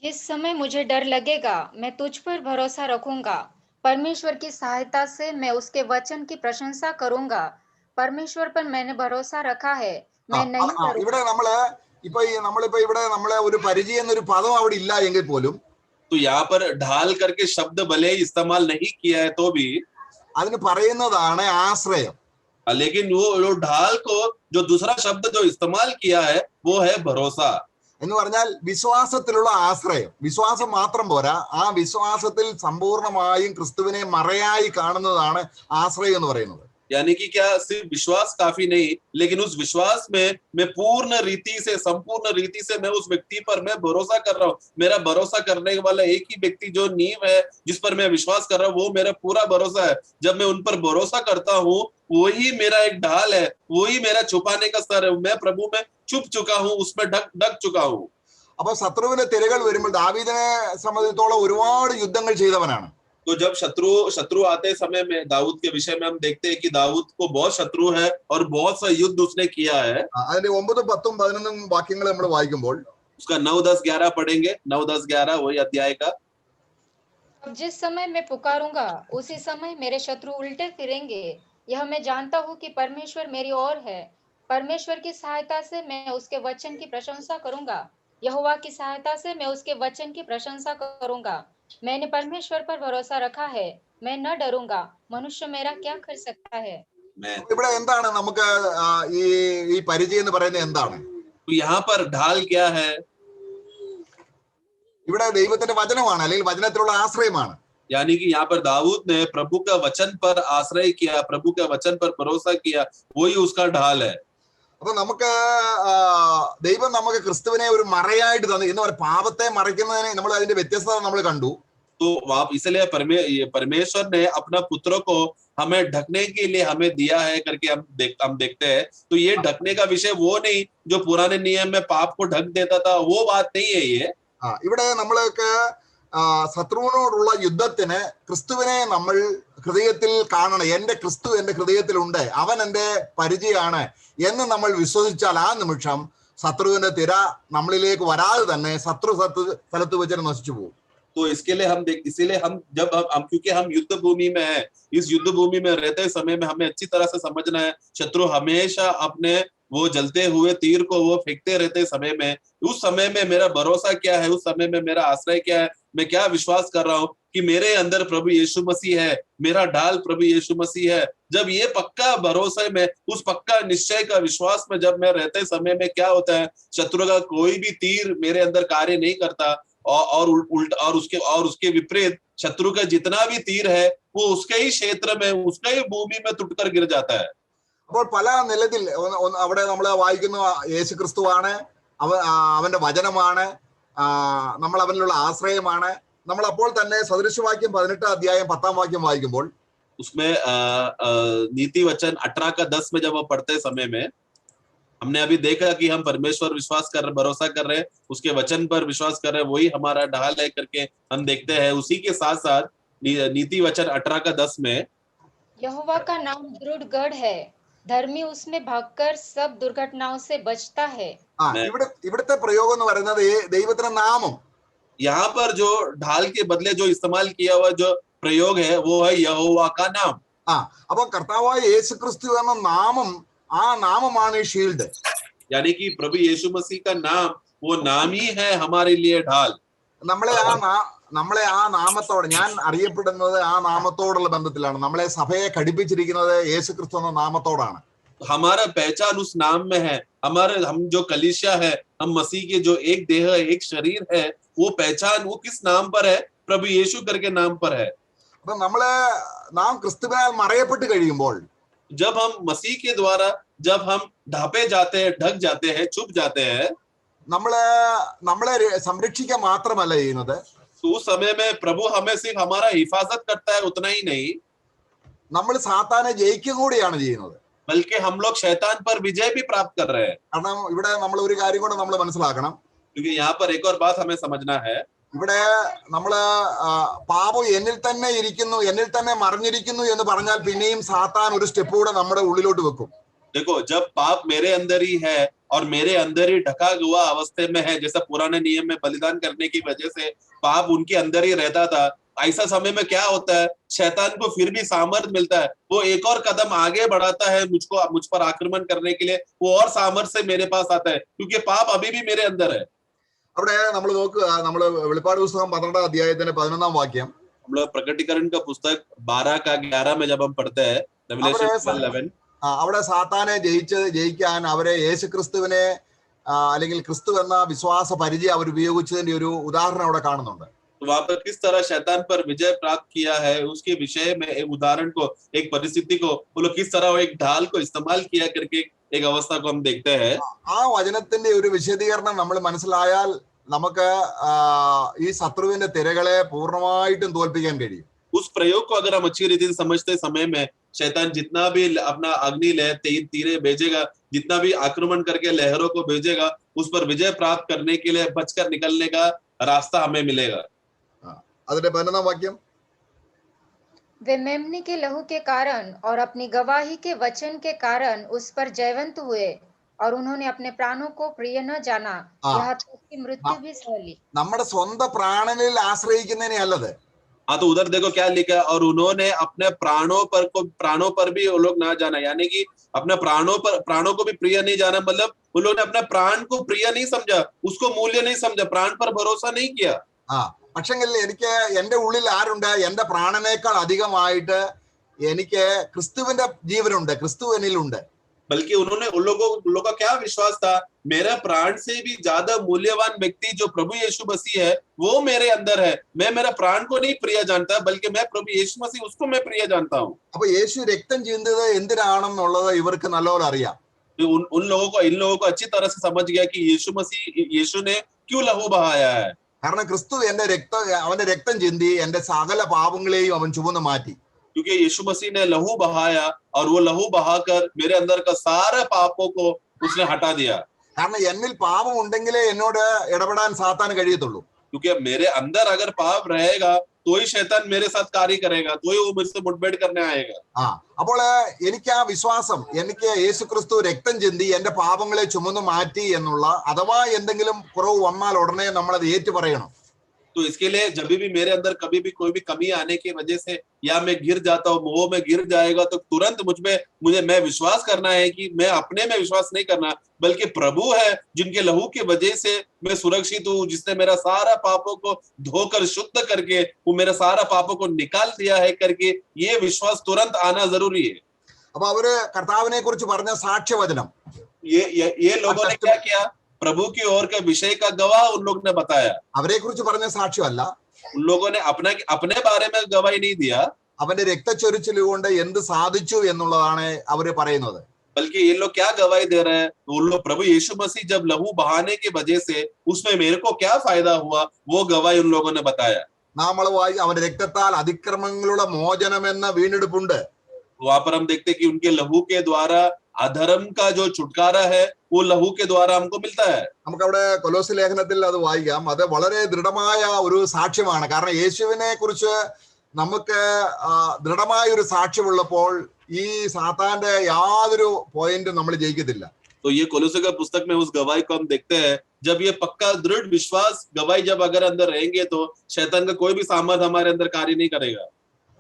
जिस समय मुझे डर लगेगा, मैं तुझ पर भरोसा रखूंगा, परमेश्वर की सहायता से मैं उसके वचन की प्रशंसा करूंगा, परमेश्वर पर मैंने भरोसा रखा है, मैं नहीं डरूंगा। ഇവിടെ നമ്മളിപ്പോ ഇവിടെ നമ്മളെ ഒരു പരിചയം എന്നൊരു പദം അവിടെ ഇല്ല എങ്കിൽ പോലും, तो यहाँ पर ढाल करके शब्द भले ही इस्तेमाल नहीं किया है तो भी അതിന് പറയുന്നതാണ് ആശ്രയം. लेकिन वो ढाल को जो दूसरा शब्द जो इस्तेमाल किया है वो है भरोसा। എന്ന് പറഞ്ഞാൽ വിശ്വാസത്തിലുള്ള ആശ്രയം. വിശ്വാസം മാത്രം പോരാ, ആ വിശ്വാസത്തിൽ സമ്പൂർണമായും ക്രിസ്തുവിനെ മറയായി കാണുന്നതാണ് ആശ്രയം എന്ന് പറയുന്നത്. यानी कि क्या सिर्फ विश्वास काफी नहीं, लेकिन उस विश्वास में मैं पूर्ण रीति से, संपूर्ण रीति से मैं उस व्यक्ति पर मैं भरोसा कर रहा हूँ। मेरा भरोसा करने वाला एक ही व्यक्ति जो नींव है, जिस पर मैं विश्वास कर रहा हूँ, वो मेरा पूरा भरोसा है। जब मैं उन पर भरोसा करता हूँ, वही मेरा एक ढाल है, वही मेरा छुपाने का स्तर है। मैं प्रभु में छुप चुका हूँ, उसमें ढक चुका हूँ। അപ്പൊ ശത്രുവിന്റെ തിരകൾ വരുമ്പോൾ ദാവീദിനെ സംബന്ധിച്ചോളം ഒരുപാട് യുദ്ധങ്ങൾ ചെയ്തവനാണ്. तो जब शत्रु आते समय में दाऊद के विषय में हम देखते हैं कि दाऊद को बहुत शत्रु है और बहुत सा युद्ध उसने किया है। അതിന്റെ 9, 10, 11 വാക്യങ്ങൾ നമ്മൾ വായിക്കുമ്പോൾ उसका 9, 10, 11 पढ़ेंगे। 9, 10, 11 वही अध्याय का। अब जिस समय मैं पुकारूंगा, उसी समय मेरे शत्रु उल्टे फिरेंगे, यह मैं जानता हूँ कि परमेश्वर मेरी ओर है, परमेश्वर की सहायता से मैं उसके वचन की प्रशंसा करूंगा, यहोवा की सहायता से मैं उसके वचन की प्रशंसा करूंगा, मैंने परमेश्वर पर भरोसा रखा है, मैं न डरूंगा, मनुष्य मेरा क्या कर सकता है। ഇവിടെ എന്താണ് നമുക്ക് ഈ പരിചയം എന്ന് പറയുന്നത് എന്താണ്? तो यहाँ पर ढाल क्या है? ഇവിടെ ദൈവത്തിന്റെ വചനമാണ്, അല്ലെങ്കിൽ വചനത്തിലുള്ള ആശ്രയമാണ്. यानी कि यहाँ पर दाऊद ने प्रभु का वचन पर आश्रय किया, प्रभु का वचन पर भरोसा किया, वही उसका ढाल है। അപ്പൊ നമുക്ക് ദൈവം നമുക്ക് ക്രിസ്തുവിനെ ഒരു മറയായിട്ട് തന്നു എന്ന് പറഞ്ഞ പാപത്തെ മറയ്ക്കുന്നതിന് നമ്മൾ അതിന്റെ വ്യത്യസ്തത നമ്മൾ കണ്ടു. तो इसलिए परमेश्वर ने अपना पुत्र को हमें ढकने के लिए हमें दिया है करके हम देखते हैं। तो ये ढकने का विषय वो नहीं जो पुराने नियम में पाप को ढक देता था, वो बात नहीं है ये। ഇവിടെ നമ്മൾക്ക് ശത്രുവിനോടുള്ള യുദ്ധത്തിന് ക്രിസ്തുവിനെ നമ്മൾ ഹൃദയത്തിൽ കാണണം. എന്റെ ക്രിസ്തു എന്റെ ഹൃദയത്തിലുണ്ട്, അവൻ എന്റെ പരിചയമാണ് എന്ന് നമ്മൾ വിശ്വസിച്ചാൽ ആ നിമിഷം ശത്രുവിന്റെ തിര നമ്മളിലേക്ക് വരാതെ തന്നെ ശത്രു സ്ഥലത്ത് വെച്ച് നശിച്ചു പോകും. तो इसीलिए हम क्योंकि हम युद्ध भूमि में है, इस युद्ध भूमि में रहते समय में हमें अच्छी तरह से समझना है, शत्रु हमेशा अपने वो जलते हुए तीर को वो फेंकते रहते समय में, उस समय में मेरा भरोसा क्या है, उस समय में मेरा आश्रय क्या है, मैं क्या विश्वास कर रहा हूँ कि मेरे अंदर प्रभु यीशु मसीह है, मेरा ढाल प्रभु यीशु मसीह है। जब ये पक्का भरोसा में, उस पक्का निश्चय का विश्वास में जब मैं रहते समय में क्या होता है, शत्रु का कोई भी तीर मेरे अंदर कार्य नहीं करता, और उसके विपरीत शत्रु का जितना भी तीर है वो उसके ही क्षेत्र में, उसके ही भूमि में टूटकर गिर जाता है। അപ്പോൾ പല നിലത്തിൽ അവിടെ നമ്മൾ വായിക്കുന്ന യേശു ക്രിസ്തുവാണ്, അവന്റെ വചനമാണ്, നമ്മൾ അവനിലുള്ള ആശ്രയമാണ്. നമ്മൾ അപ്പോൾ തന്നെ സദൃശവാക്യം 18 അധ്യായം 10 വാക്യം വായിക്കുമ്പോൾ उसमें नीति वचन 18 का 10 में जब हम पढ़ते समय में हमने अभी देखा कि हम परमेश्वर विश्वास कर रहे, भरोसा कर रहे हैं, उसके वचन पर विश्वास कर रहे हैं, वही हमारा ढाल है करके हम देखते हैं। उसी के साथ साथ नीति वचन 18:10 में यहोवा का नाम दृढ़ गढ़ है, धर्मी उसमें भागकर सब दुर्घटनाओं से बचता है। मैं ഇവിടുത്തെ പ്രയോഗം എന്ന് പറയുന്നത് ദൈവത്തിന്റെ നാമം. यहाँ पर जो ढाल के बदले जो इस्तेमाल किया हुआ जो प्रयोग है वो है यहोवा का नाम। അപ്പൊ കർത്താവായ യേശു ക്രിസ്തു എന്ന നാമം, ആ നാമമാണ് ഷീൽഡ്. यानी कि प्रभु यीशु मसीह का नाम, वो नाम ही है हमारे लिए ढाल। നമ്മളെ ആ നാമത്തോട്, ഞാൻ അറിയപ്പെടുന്നത് ആ നാമത്തോടുള്ള ബന്ധത്തിലാണ്. നമ്മളെ സഭയെ ഘടിപ്പിച്ചിരിക്കുന്നത് യേശു ക്രിസ്തു എന്ന നാമത്തോടാണ്. हमारा पहचान उस नाम में है। हम जो कलीसिया है, हम मसीह के जो एक देह है, एक शरीर है, वो पहचान वो किस नाम पर है? प्रभु यीशु करके नाम पर है। അപ്പൊ നാം ക്രിസ്തുവിനാൽ മറയപ്പെട്ട് കഴിയുമ്പോൾ, जब हम मसीह के द्वारा जब हम ढापे जाते हैं, ढक जाते हैं, छुप जाते हैं, നമ്മളെ സംരക്ഷിക്കുക മാത്രമല്ല ചെയ്യുന്നത്, तो उस समय में प्रभु हमें सिर्फ हमारा हिफाजत करता है, उतना ही नहीं, നമ്മൾ സാത്താനെ ജയിക്കുക കൂടിയാണ് ചെയ്യുന്നത്. बल्कि हम लोग शैतान पर विजय भी प्राप्त कर रहे हैं। കാരണം ഇവിടെ നമ്മൾ ഒരു കാര്യം കൂടെ നമ്മൾ മനസ്സിലാക്കണം. क्योंकि यहाँ पर एक और बात हमें समझना है। ഇവിടെ നമ്മള് പാപം എന്നിൽ തന്നെ ഇരിക്കുന്നു, എന്നിൽ തന്നെ മറിഞ്ഞിരിക്കുന്നു എന്ന് പറഞ്ഞാൽ പിന്നെയും സാത്താൻ ഒരു സ്റ്റെപ്പ് കൂടെ നമ്മുടെ ഉള്ളിലോട്ട് വെക്കും. देखो, जब पाप मेरे अंदर ही है और मेरे अंदर ही ढका हुआ अवस्था में है, जैसा पुराने नियम में बलिदान करने की वजह से पाप उनके अंदर ही रहता था, ऐसा समय में क्या होता है? शैतान को फिर भी सामर्थ मिलता है, वो एक और कदम आगे बढ़ाता है मुझ पर आक्रमण करने के लिए। वो और सामर्थ से मेरे पास आता है, क्योंकि पाप अभी भी मेरे अंदर है। അവിടെ നമ്മൾ നോക്കുക, നമ്മള് വെളിപ്പാട് പുസ്തകം 12-ാം അധ്യായത്തിന്റെ 11-ാം വാക്യം, हम लोग प्रकटीकरण का पुस्तक 12:11 में जब हम पढ़ते हैं, रेवलेशन 11, അവിടെ സാത്താനെ ജയിക്കാൻ അവരെ യേശു ക്രിസ്തുവിനെ അല്ലെങ്കിൽ ക്രിസ്തു എന്ന വിശ്വാസ പരിചയം അവർ ഉപയോഗിച്ചതിന്റെ ഒരു ഉദാഹരണം അവിടെ കാണുന്നുണ്ട്. तो वहां पर किस तरह शैतान पर विजय प्राप्त किया है, उसके विषय में एक उदाहरण को, एक परिस्थिति को, वो लोग किस तरह एक ढाल को इस्तेमाल किया करके एक अवस्था को हम देखते हैं। ആ വചനത്തിന്റെ ഒരു വിശദീകരണം നമ്മൾ മനസ്സിലായാൽ നമുക്ക് ഈ ശത്രുവിന്റെ തിരകളെ പൂർണ്ണമായിട്ടും തോൽപ്പിക്കാൻ കഴിയും. उस प्रयोग को अगर हम अच्छी रीति से समझते समय में शैतान जितना भी अपना अग्नि लहर तीरे भेजेगा, जितना भी आक्रमण करके लहरों को भेजेगा, उस पर विजय प्राप्त करने के लिए बचकर निकलने का रास्ता हमें मिलेगा। അതിന്റെ 11-ാം വാക്യം, वे मेमने के लहू के कारण और अपनी गवाही के वचन के कारण उस पर जयवंत हुए और उन्होंने अपने प्राणों को प्रिय न जाना, यहाँ तक कि मृत्यु भी सह ली। നമ്മുടെ സ്വന്തം പ്രാണനിൽ ആശ്രയിക്കുന്നതിനെ അല്ലത്. हाँ, तो उधर देखो क्या लिखा है, और उन्होंने अपने प्राणों पर भी वो लोग ना जाना, यानी कि अपने प्राणों को भी प्रिय नहीं जाना, मतलब उन लोगों ने अपने प्राण को प्रिय नहीं समझा, उसको मूल्य नहीं समझा, प्राण पर भरोसा नहीं किया। പക്ഷെങ്കിൽ എനിക്ക് എന്റെ ഉള്ളിൽ ആരുണ്ട്? എന്റെ പ്രാണനേക്കാൾ അധികമായിട്ട് എനിക്ക് ക്രിസ്തുവിന്റെ ജീവനുണ്ട്, ക്രിസ്തു എന്നിലുണ്ട്. बल्कि उन लोगों का क्या विश्वास था? मेरा प्राण से भी ज्यादा मूल्यवान व्यक्ति जो प्रभु यीशु मसीह है, वो मेरे अंदर है। मैं मेरा प्राण को नहीं प्रिय जानता, बल्कि मैं प्रभु यीशु मसीह उसको मैं प्रिय जानता हूँ। അപ്പൊ യേശു രക്തം ചിന്തത് എന്തിനാണെന്നുള്ളത് ഇവർക്ക് നല്ലപോലെ അറിയാം. इन लोगों को अच्छी तरह से समझ गया कि यीशु ने क्यों लहू बहाया है। കാരണം ക്രിസ്തു അവന്റെ രക്തം ചിന്തി എന്റെ സകല പാപങ്ങളെയും അവൻ ചുമന്ന് മാറ്റി. क्योंकि यीशु मसीह ने लहू बहाया और वो लहू बहाकर मेरे अंदर का सारे पापों को उसने हटा दिया। കാരണം എന്നിൽ പാപം ഉണ്ടെങ്കിലേ എന്നോട് ഇടപെടാൻ സാത്താന് കഴിയത്തുള്ളൂ. क्योंकि मेरे अंदर अगर पाप रहेगा तो ही शैतान मेरे साथ कार्य करेगा, तो ही वो मुझसे मुठभेड़ करने आएगा। അപ്പോൾ എനിക്ക് ആ വിശ്വാസം, എനിക്ക് യേശു ക്രിസ്തു രക്തം ചിന്തി എന്റെ പാപങ്ങളെ ചുമന്നു മാറ്റി എന്നുള്ള, അഥവാ എന്തെങ്കിലും കുറവ് വന്നാൽ ഉടനെ നമ്മൾ അത് ഏറ്റു പറയണം. तो इसके लिए जब भी मेरे अंदर कभी भी कोई भी कमी आने की वजह से या मैं गिर जाता हूँ, मोह में गिर जाएगा, तो तुरंत मैं विश्वास करना है कि मैं अपने में विश्वास नहीं करना, बल्कि प्रभु है जिनके लहू की वजह से मैं सुरक्षित हूँ, जिसने मेरा सारा पापों को धोकर शुद्ध करके वो मेरा सारा पापों को निकाल दिया है करके ये विश्वास तुरंत आना जरूरी है। അപ്പൊ അവര് കർത്താവിനെ കുറിച്ച് പറഞ്ഞ സാക്ഷ്യവചനം, ये लोगों ने क्या किया? प्रभु की ओर के विषय का गवाह उन लोग ने बताया। അവരെ കുറിച്ച് പറഞ്ഞ സാക്ഷ്യമല്ല, उन लोगों ने अपने बारे में गवाही नहीं दिया, അവന്റെ രക്തച്ചൊരിച്ചിൽ കൊണ്ട് എന്ത് സാധിച്ചു എന്നുള്ളതാണ് അവര് പറയുന്നത്. बल्कि ये लोग क्या गवाही दे रहे हैं? उन लोग प्रभु यीशु मसीह जब लहू बहाने की वजह से उसमें मेरे को क्या फायदा हुआ, वो गवाही उन लोगों ने बताया। നമ്മൾ അവന്റെ രക്തത്താൽ അതിക്രമങ്ങളുടെ മോചനം എന്ന വീണ്ടെടുപ്പുണ്ട്. वहां पर हम देखते कि उनके लहू के द्वारा अधर्म का जो छुटकारा है वो लहू के द्वारा हमको मिलता है। നമുക്ക് അവിടെ കൊലോസ്യ ലേഖനത്തിൽ അത് വായിക്കാം. അത് വളരെ ദൃഢമായ ഒരു സാക്ഷ്യമാണ്. കാരണം യേശുവിനെ കുറിച്ച് നമുക്ക് ദൃഢമായ ഒരു സാക്ഷ്യമുള്ളപ്പോൾ ഈ സാത്താന്റെ യാതൊരു പോയിന്റും നമ്മൾ ജയിക്കത്തില്ല. तो ये कोलोसे का पुस्तक में उस गवाही को हम देखते हैं. जब ये पक्का दृढ़ विश्वास गवाही जब अगर अंदर रहेंगे तो शैतान का कोई भी सामर्थ हमारे अंदर कार्य नहीं करेगा.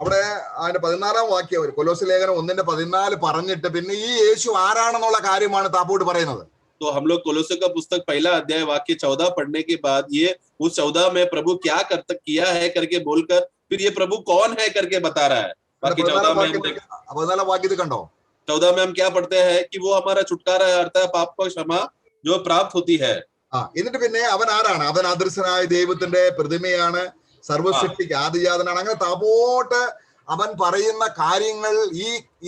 അവിടെ അതിന്റെ 14-ാം വാക്യം കൊലോസ്യ ലേഖനം 1:14 പറഞ്ഞിട്ട് പിന്നെ ഈ യേശു ആരാണെന്നുള്ള കാര്യമാണ് താപ്പോട്ട് പറയുന്നത്. तो हम लोग कोलोसे का पुस्तक पहला अध्याय वाक्य 14 पढ़ने के बाद ये उस 14 में प्रभु क्या किया है करके बोलकर फिर ये प्रभु कौन है करके बता रहा है. बाकी 14 വാക്യത്തിൽ കണ്ടോ, 14 में हम क्या पढ़ते हैं कि वो हमारा छुटकारा है, अर्थात पाप को क्षमा जो प्राप्त होती है. എന്നിട്ട് പിന്നെ അവൻ ആരാണ്? അവൻ അദൃശ്യനായ ദൈവത്തിന്റെ പ്രതിമയാണ്, സർവസൃഷ്ടിക്ക് ആദിജാതനാണ്. അങ്ങനെ താപോട്ട് അവൻ പറയുന്ന കാര്യങ്ങൾ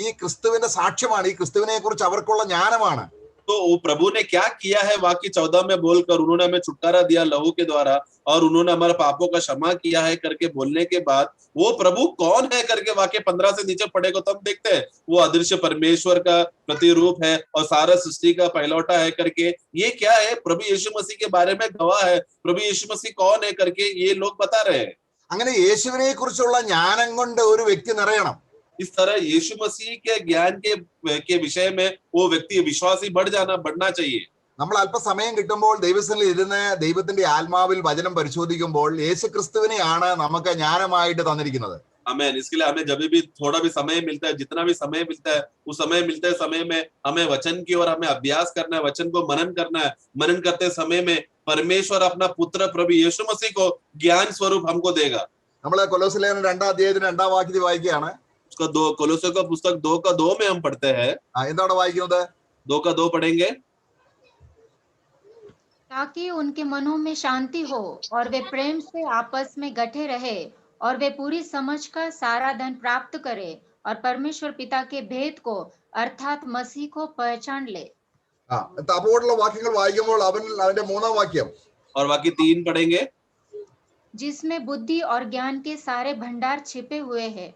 ഈ ക്രിസ്തുവിന്റെ സാക്ഷ്യമാണ്. ഈ ക്രിസ്തുവിനെ കുറിച്ച് അവർക്കുള്ള ജ്ഞാനമാണ്. तो वो प्रभु ने क्या किया है वाक्य 14 में बोलकर उन्होंने हमें छुटकारा दिया लहू के द्वारा और उन्होंने हमारे पापों का क्षमा किया है करके बोलने के बाद वो प्रभु कौन है करके वाक्य 15 से नीचे पढ़ेगा तो हम देखते हैं वो अदृश्य परमेश्वर का प्रतिरूप है और सारा सृष्टि का पहलौटा है करके. ये क्या है? प्रभु यीशु मसीह के बारे में गवाह है. प्रभु यीशु मसीह कौन है करके ये लोग बता रहे हैं. അങ്ങനെ യേശുവിനെ കുറിച്ചുള്ള ജ്ഞാനം കൊണ്ട് ഒരു വ്യക്തി നിറയണം. इस तरह यीशु मसीह के ज्ञान के विषय में वो व्यक्ति विश्वासी बढ़ना चाहिए. നമ്മൾ അല്പസമയം കിട്ടുമ്പോൾ ദൈവസന്നിധിയിൽ ഇരുന്ന് ദൈവത്തിന്റെ ആത്മാവിൽ വചനം പരിശോധിക്കുമ്പോൾ യേശു ക്രിസ്തുവിനെയാണ് നമുക്ക് ജ്ഞാനമായിട്ട് തന്നിരിക്കുന്നത്. आमेन. इसके लिए हमें जब भी थोड़ा भी समय मिलता है, जितना भी समय मिलता है, उस मिलते समय में हमें वचन की ओर हमें अभ्यास करना है, वचन को मनन करना है. मनन करते समय में परमेश्वर अपना पुत्र प्रभु यीशु मसीह को ज्ञान स्वरूप हमको देगा. നമ്മൾ കൊലോസ്യ ലേഖനം 2-ാം അധ്യായത്തിന്റെ 2-ാം വാക്യത്തിൽ വായിക്കുകയാണ്. उसका 2 कोलोसे का पुस्तक 2:2 में हम पढ़ते हैं. എന്താണ് വായിക്കുന്നത്? 2:2 पढ़ेंगे. ताकि उनके मनों में शांति हो और वे प्रेम से आपस में गठे रहे और वे पूरी समझ का सारा धन प्राप्त करे और परमेश्वर पिता के भेद को अर्थात मसीह को पहचान ले. താപ്പോട്ടുള്ള വാക്യങ്ങൾ വായിക്കുമ്പോൾ അതിന്റെ 3-ാം വാക്യം और बाकी 3 पढ़ेंगे. जिसमें बुद्धि और ज्ञान के सारे भंडार छिपे हुए हैं.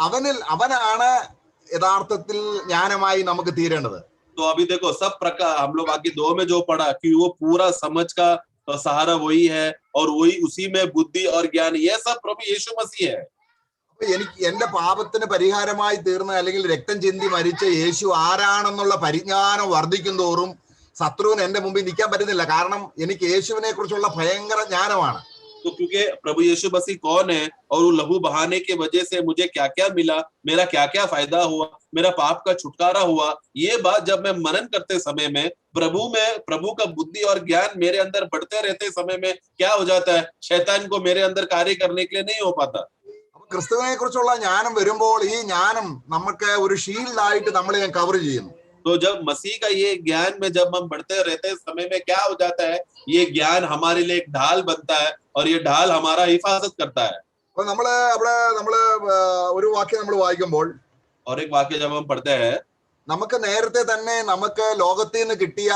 അവനാണ് യഥാർത്ഥത്തിൽ ജ്ഞാനമായി നമുക്ക് തീരേണ്ടത്. तो अभी देखो सब प्रकार हम लोग बाकी 2 में जो पढ़ा कि वो पूरा समझ का सहारा वही है और वही उसी में बुद्धि और ज्ञान ये सब प्रभु यीशु मसीह है. എനിക്ക് എന്റെ പാപത്തിന് പരിഹാരമായി തീർന്ന അല്ലെങ്കിൽ രക്തം ചിന്തി മരിച്ച യേശു ആരാണെന്നുള്ള പരിജ്ഞാനം വർദ്ധിക്കും തോറും ശത്രുവിന് എന്റെ മുമ്പിൽ നിൽക്കാൻ പറ്റുന്നില്ല. കാരണം എനിക്ക് യേശുവിനെ കുറിച്ചുള്ള ഭയങ്കര ജ്ഞാനമാണ്. तो क्योंकि प्रभु यीशु मसीह कौन है और वो लहू बहाने की वजह से मुझे क्या क्या मिला, मेरा क्या क्या फायदा हुआ, मेरा पाप का छुटकारा हुआ, ये बात जब मैं मनन करते समय में प्रभु का बुद्धि और ज्ञान मेरे अंदर बढ़ते रहते समय में क्या हो जाता है? शैतान को मेरे अंदर कार्य करने के लिए नहीं हो पाता. ക്രിസ്തുവിനെ കുറിച്ചുള്ള ജ്ഞാനം വരുമ്പോൾ ഈ ജ്ഞാനം നമുക്ക് ഒരു ഷീൽഡായിട്ട് നമ്മളെ കവർ ചെയ്യുന്നു. तो जब मसीह का ये ज्ञान में जब हम बढ़ते रहते समय में क्या हो जाता है? ये ज्ञान हमारे लिए एक ढाल बनता है और ये ढाल हमारा हिफाजत करता है. അപ്പൊ നമ്മള് ഒരു വാക്യം നമ്മൾ വായിക്കുമ്പോൾ और एक वाक्य जब हम पढ़ते हैं നമുക്ക് നേരത്തെ തന്നെ നമുക്ക് ലോകത്തിൽ നിന്ന് കിട്ടിയ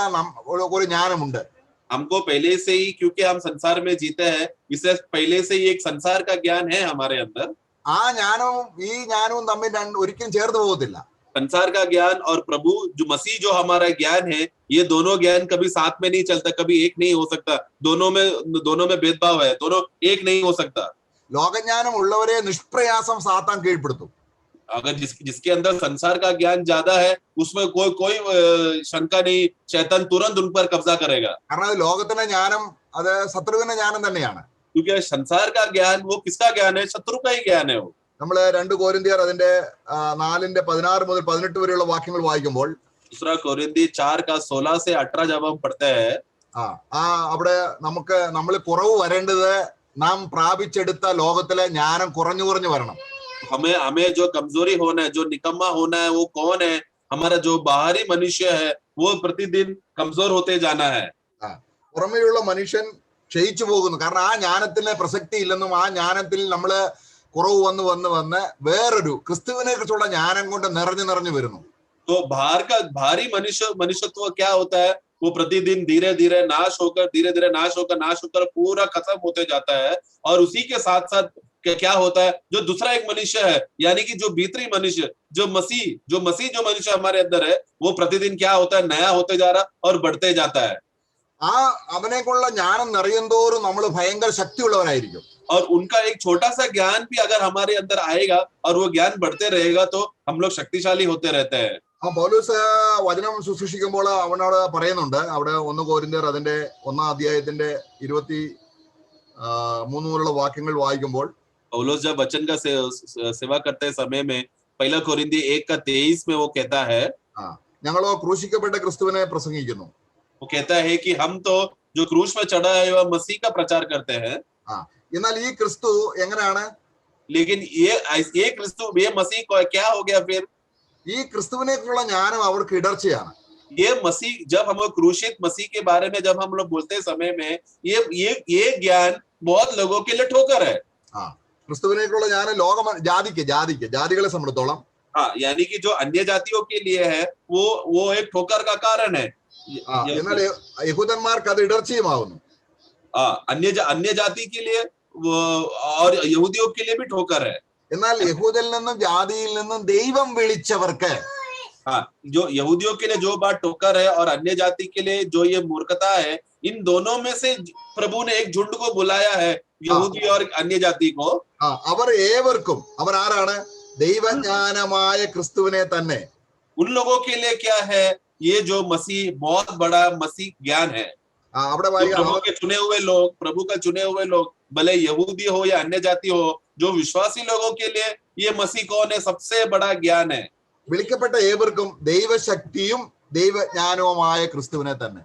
ഒരു ജ്ഞാനമുണ്ട്. हमको पहले से ही क्योंकि हम संसार में जीते हैं इससे पहले से ही एक संसार का ज्ञान है हमारे अंदर. ആ ജ്ഞാനവും ഈ ജ്ഞാനവും തമ്മിൽ ഒരിക്കലും ചേർന്ന് പോകത്തില്ല. संसार का ज्ञान और प्रभु जो मसीह जो हमारा ज्ञान है ये दोनों ज्ञान कभी साथ में नहीं चलता, कभी एक नहीं हो सकता. दोनों में भेदभाव है, दोनों एक नहीं हो सकता. ലോകജ്ഞാനം ഉള്ളവരെ നിഷ്പ്രയാസം സാത്താൻ കീഴ്പ്പെടുത്തും. अगर जिसके अंदर संसार का ज्ञान ज्यादा है उसमें कोई शंका नहीं, शैतान तुरंत उन पर कब्जा करेगा. കാരണം ലോകത്തിന്റെ ജ്ഞാനം അത് ശത്രുവിന്റെ ജ്ഞാനം തന്നെയാണ്. क्योंकि संसार का ज्ञान वो किसका ज्ञान है? शत्रु का ही ज्ञान है. वो നമ്മള് 2 കൊരിന്ത്യർ അതിന്റെ 4:16 മുതൽ 18 വരെയുള്ള വാക്യങ്ങൾ വായിക്കുമ്പോൾ दूसरा कोरिन्थी 4 का 16 से 18 जब हम पढ़ते हैं അവിടെ നമ്മൾ കുറവ് വരേണ്ടത് നാം പ്രാപിച്ചെടുത്ത ലോകത്തിലെ ജ്ഞാനം കുറഞ്ഞു വരണം. हमें जो कमजोरी होना है, जो निकम्मा होना है वो कौन है? हमारा जो बाहरी मनुष्य है वो प्रतिदिन कमजोर होते जाना है. പുറമേയുള്ള മനുഷ്യൻ ക്ഷയിച്ചു പോകുന്നു. കാരണം ആ ജ്ഞാനത്തിന് പ്രസക്തി ഇല്ലെന്നും ആ ജ്ഞാനത്തിൽ നമ്മള് കുറവ് വന്ന് വേറൊരു ക്രിസ്തുവിനെ കുറിച്ചുള്ള ജ്ഞാനം കൊണ്ട് നിറഞ്ഞു വരുന്നു. तो बाहर का भारी मनुष्यत्व क्या होता है? वो प्रतिदिन धीरे धीरे नाश होकर पूरा खत्म होते जाता है और उसी के साथ साथ क्या होता है, जो दूसरा एक मनुष्य है, यानी कि जो भीतरी मनुष्य, जो मनुष्य हमारे अंदर है, वो प्रतिदिन क्या होता है, नया होते जा रहा और बढ़ते जाता है। ആ അവനേക്കുള്ള ജ്ഞാനം നിറയുന്തോറും നമ്മൾ ഭയങ്കര ശക്തിയുള്ളവരായിരിക്കും. और उनका एक छोटा सा ज्ञान भी अगर हमारे अंदर आएगा और वो ज्ञान बढ़ते रहेगा तो हम लोग शक्तिशाली होते रहते हैं. ആ പൗലോസ് വചനം ശുശ്രൂഷിക്കുമ്പോൾ അവനോട് പറയുന്നുണ്ട്, അവിടെ 1 കൊരിന്ത്യർ അതിന്റെ 1-ാം അധ്യായത്തിന്റെ 23 മുതലുള്ള വാക്യങ്ങൾ വായിക്കുമ്പോൾ, पौलुस जब वचन का सेवा करते समय में 1 कोरिन्थी 1:23 में वो कहता है, ഞങ്ങളോ ക്രൂശിക്കപ്പെട്ട ക്രിസ്തുവിനെ പ്രസംഗിക്കുന്നു. वो कहता है कि हम तो जो क्रूस में चढ़ा है वह मसीह का प्रचार करते हैं. എന്നാൽ ഈ ക്രിസ്തു എങ്ങനെയാണ്? लेकिन ये क्रिस्तु, ये मसीह को क्या हो गया फिर? ഈ ക്രിസ്തുവിനേക്കുള്ള ജ്ഞാനം അവർക്ക് ഇടർച്ചയാണ്. ये मसीह, जब हम लोग क्रूशित मसीह के बारे में जब हम लोग बोलते समय में, ये ज्ञान बहुत लोगों के लिए ठोकर है. ക്രിസ്തുവിനേക്കുള്ള ജ്ഞാനം ജാതികളെ സംബന്ധിച്ചോളം, यानी कि जो अन्य जातियों के लिए है वो एक ठोकर का कारण है. എന്നാൽ യഹൂദന്മാർക്ക് അത് ഇടർച്ചയുമാകുന്നു. अन्य जाति के लिए और यहूदियों के लिए भी ठोकर है. എന്നാൽ യഹൂദിൽ നിന്നും ജാതിയിൽ നിന്നും ദൈവം വിളിച്ചവർക്ക്, जो यहूदियों के लिए जो बात ठोकर है और अन्य जाति के लिए जो ये मूर्खता है, इन दोनों में से प्रभु ने एक झुंड को बुलाया है, यहूदी और अन्य जाति को. അവർ ഏവർക്കും, അവർ ആരാണ്? ദൈവജ്ഞാനമായ ക്രിസ്തുവിനെ തന്നെ. उन लोगों के लिए क्या है? ये जो मसीह, बहुत बड़ा मसीह ज्ञान है. प्रभु के चुने हुए लोग, प्रभु का चुने हुए लोग, भले यहूदी हो या अन्य जाति हो, जो विश्वासी लोगों के लिए ये मसीह कौन है? सबसे बड़ा ज्ञान है. വിളിക്കപ്പെട്ട ഏവർക്കും ദൈവശക്തിയും ദൈവജ്ഞാനവുമായ ക്രിസ്തുവിനെ തന്നെ.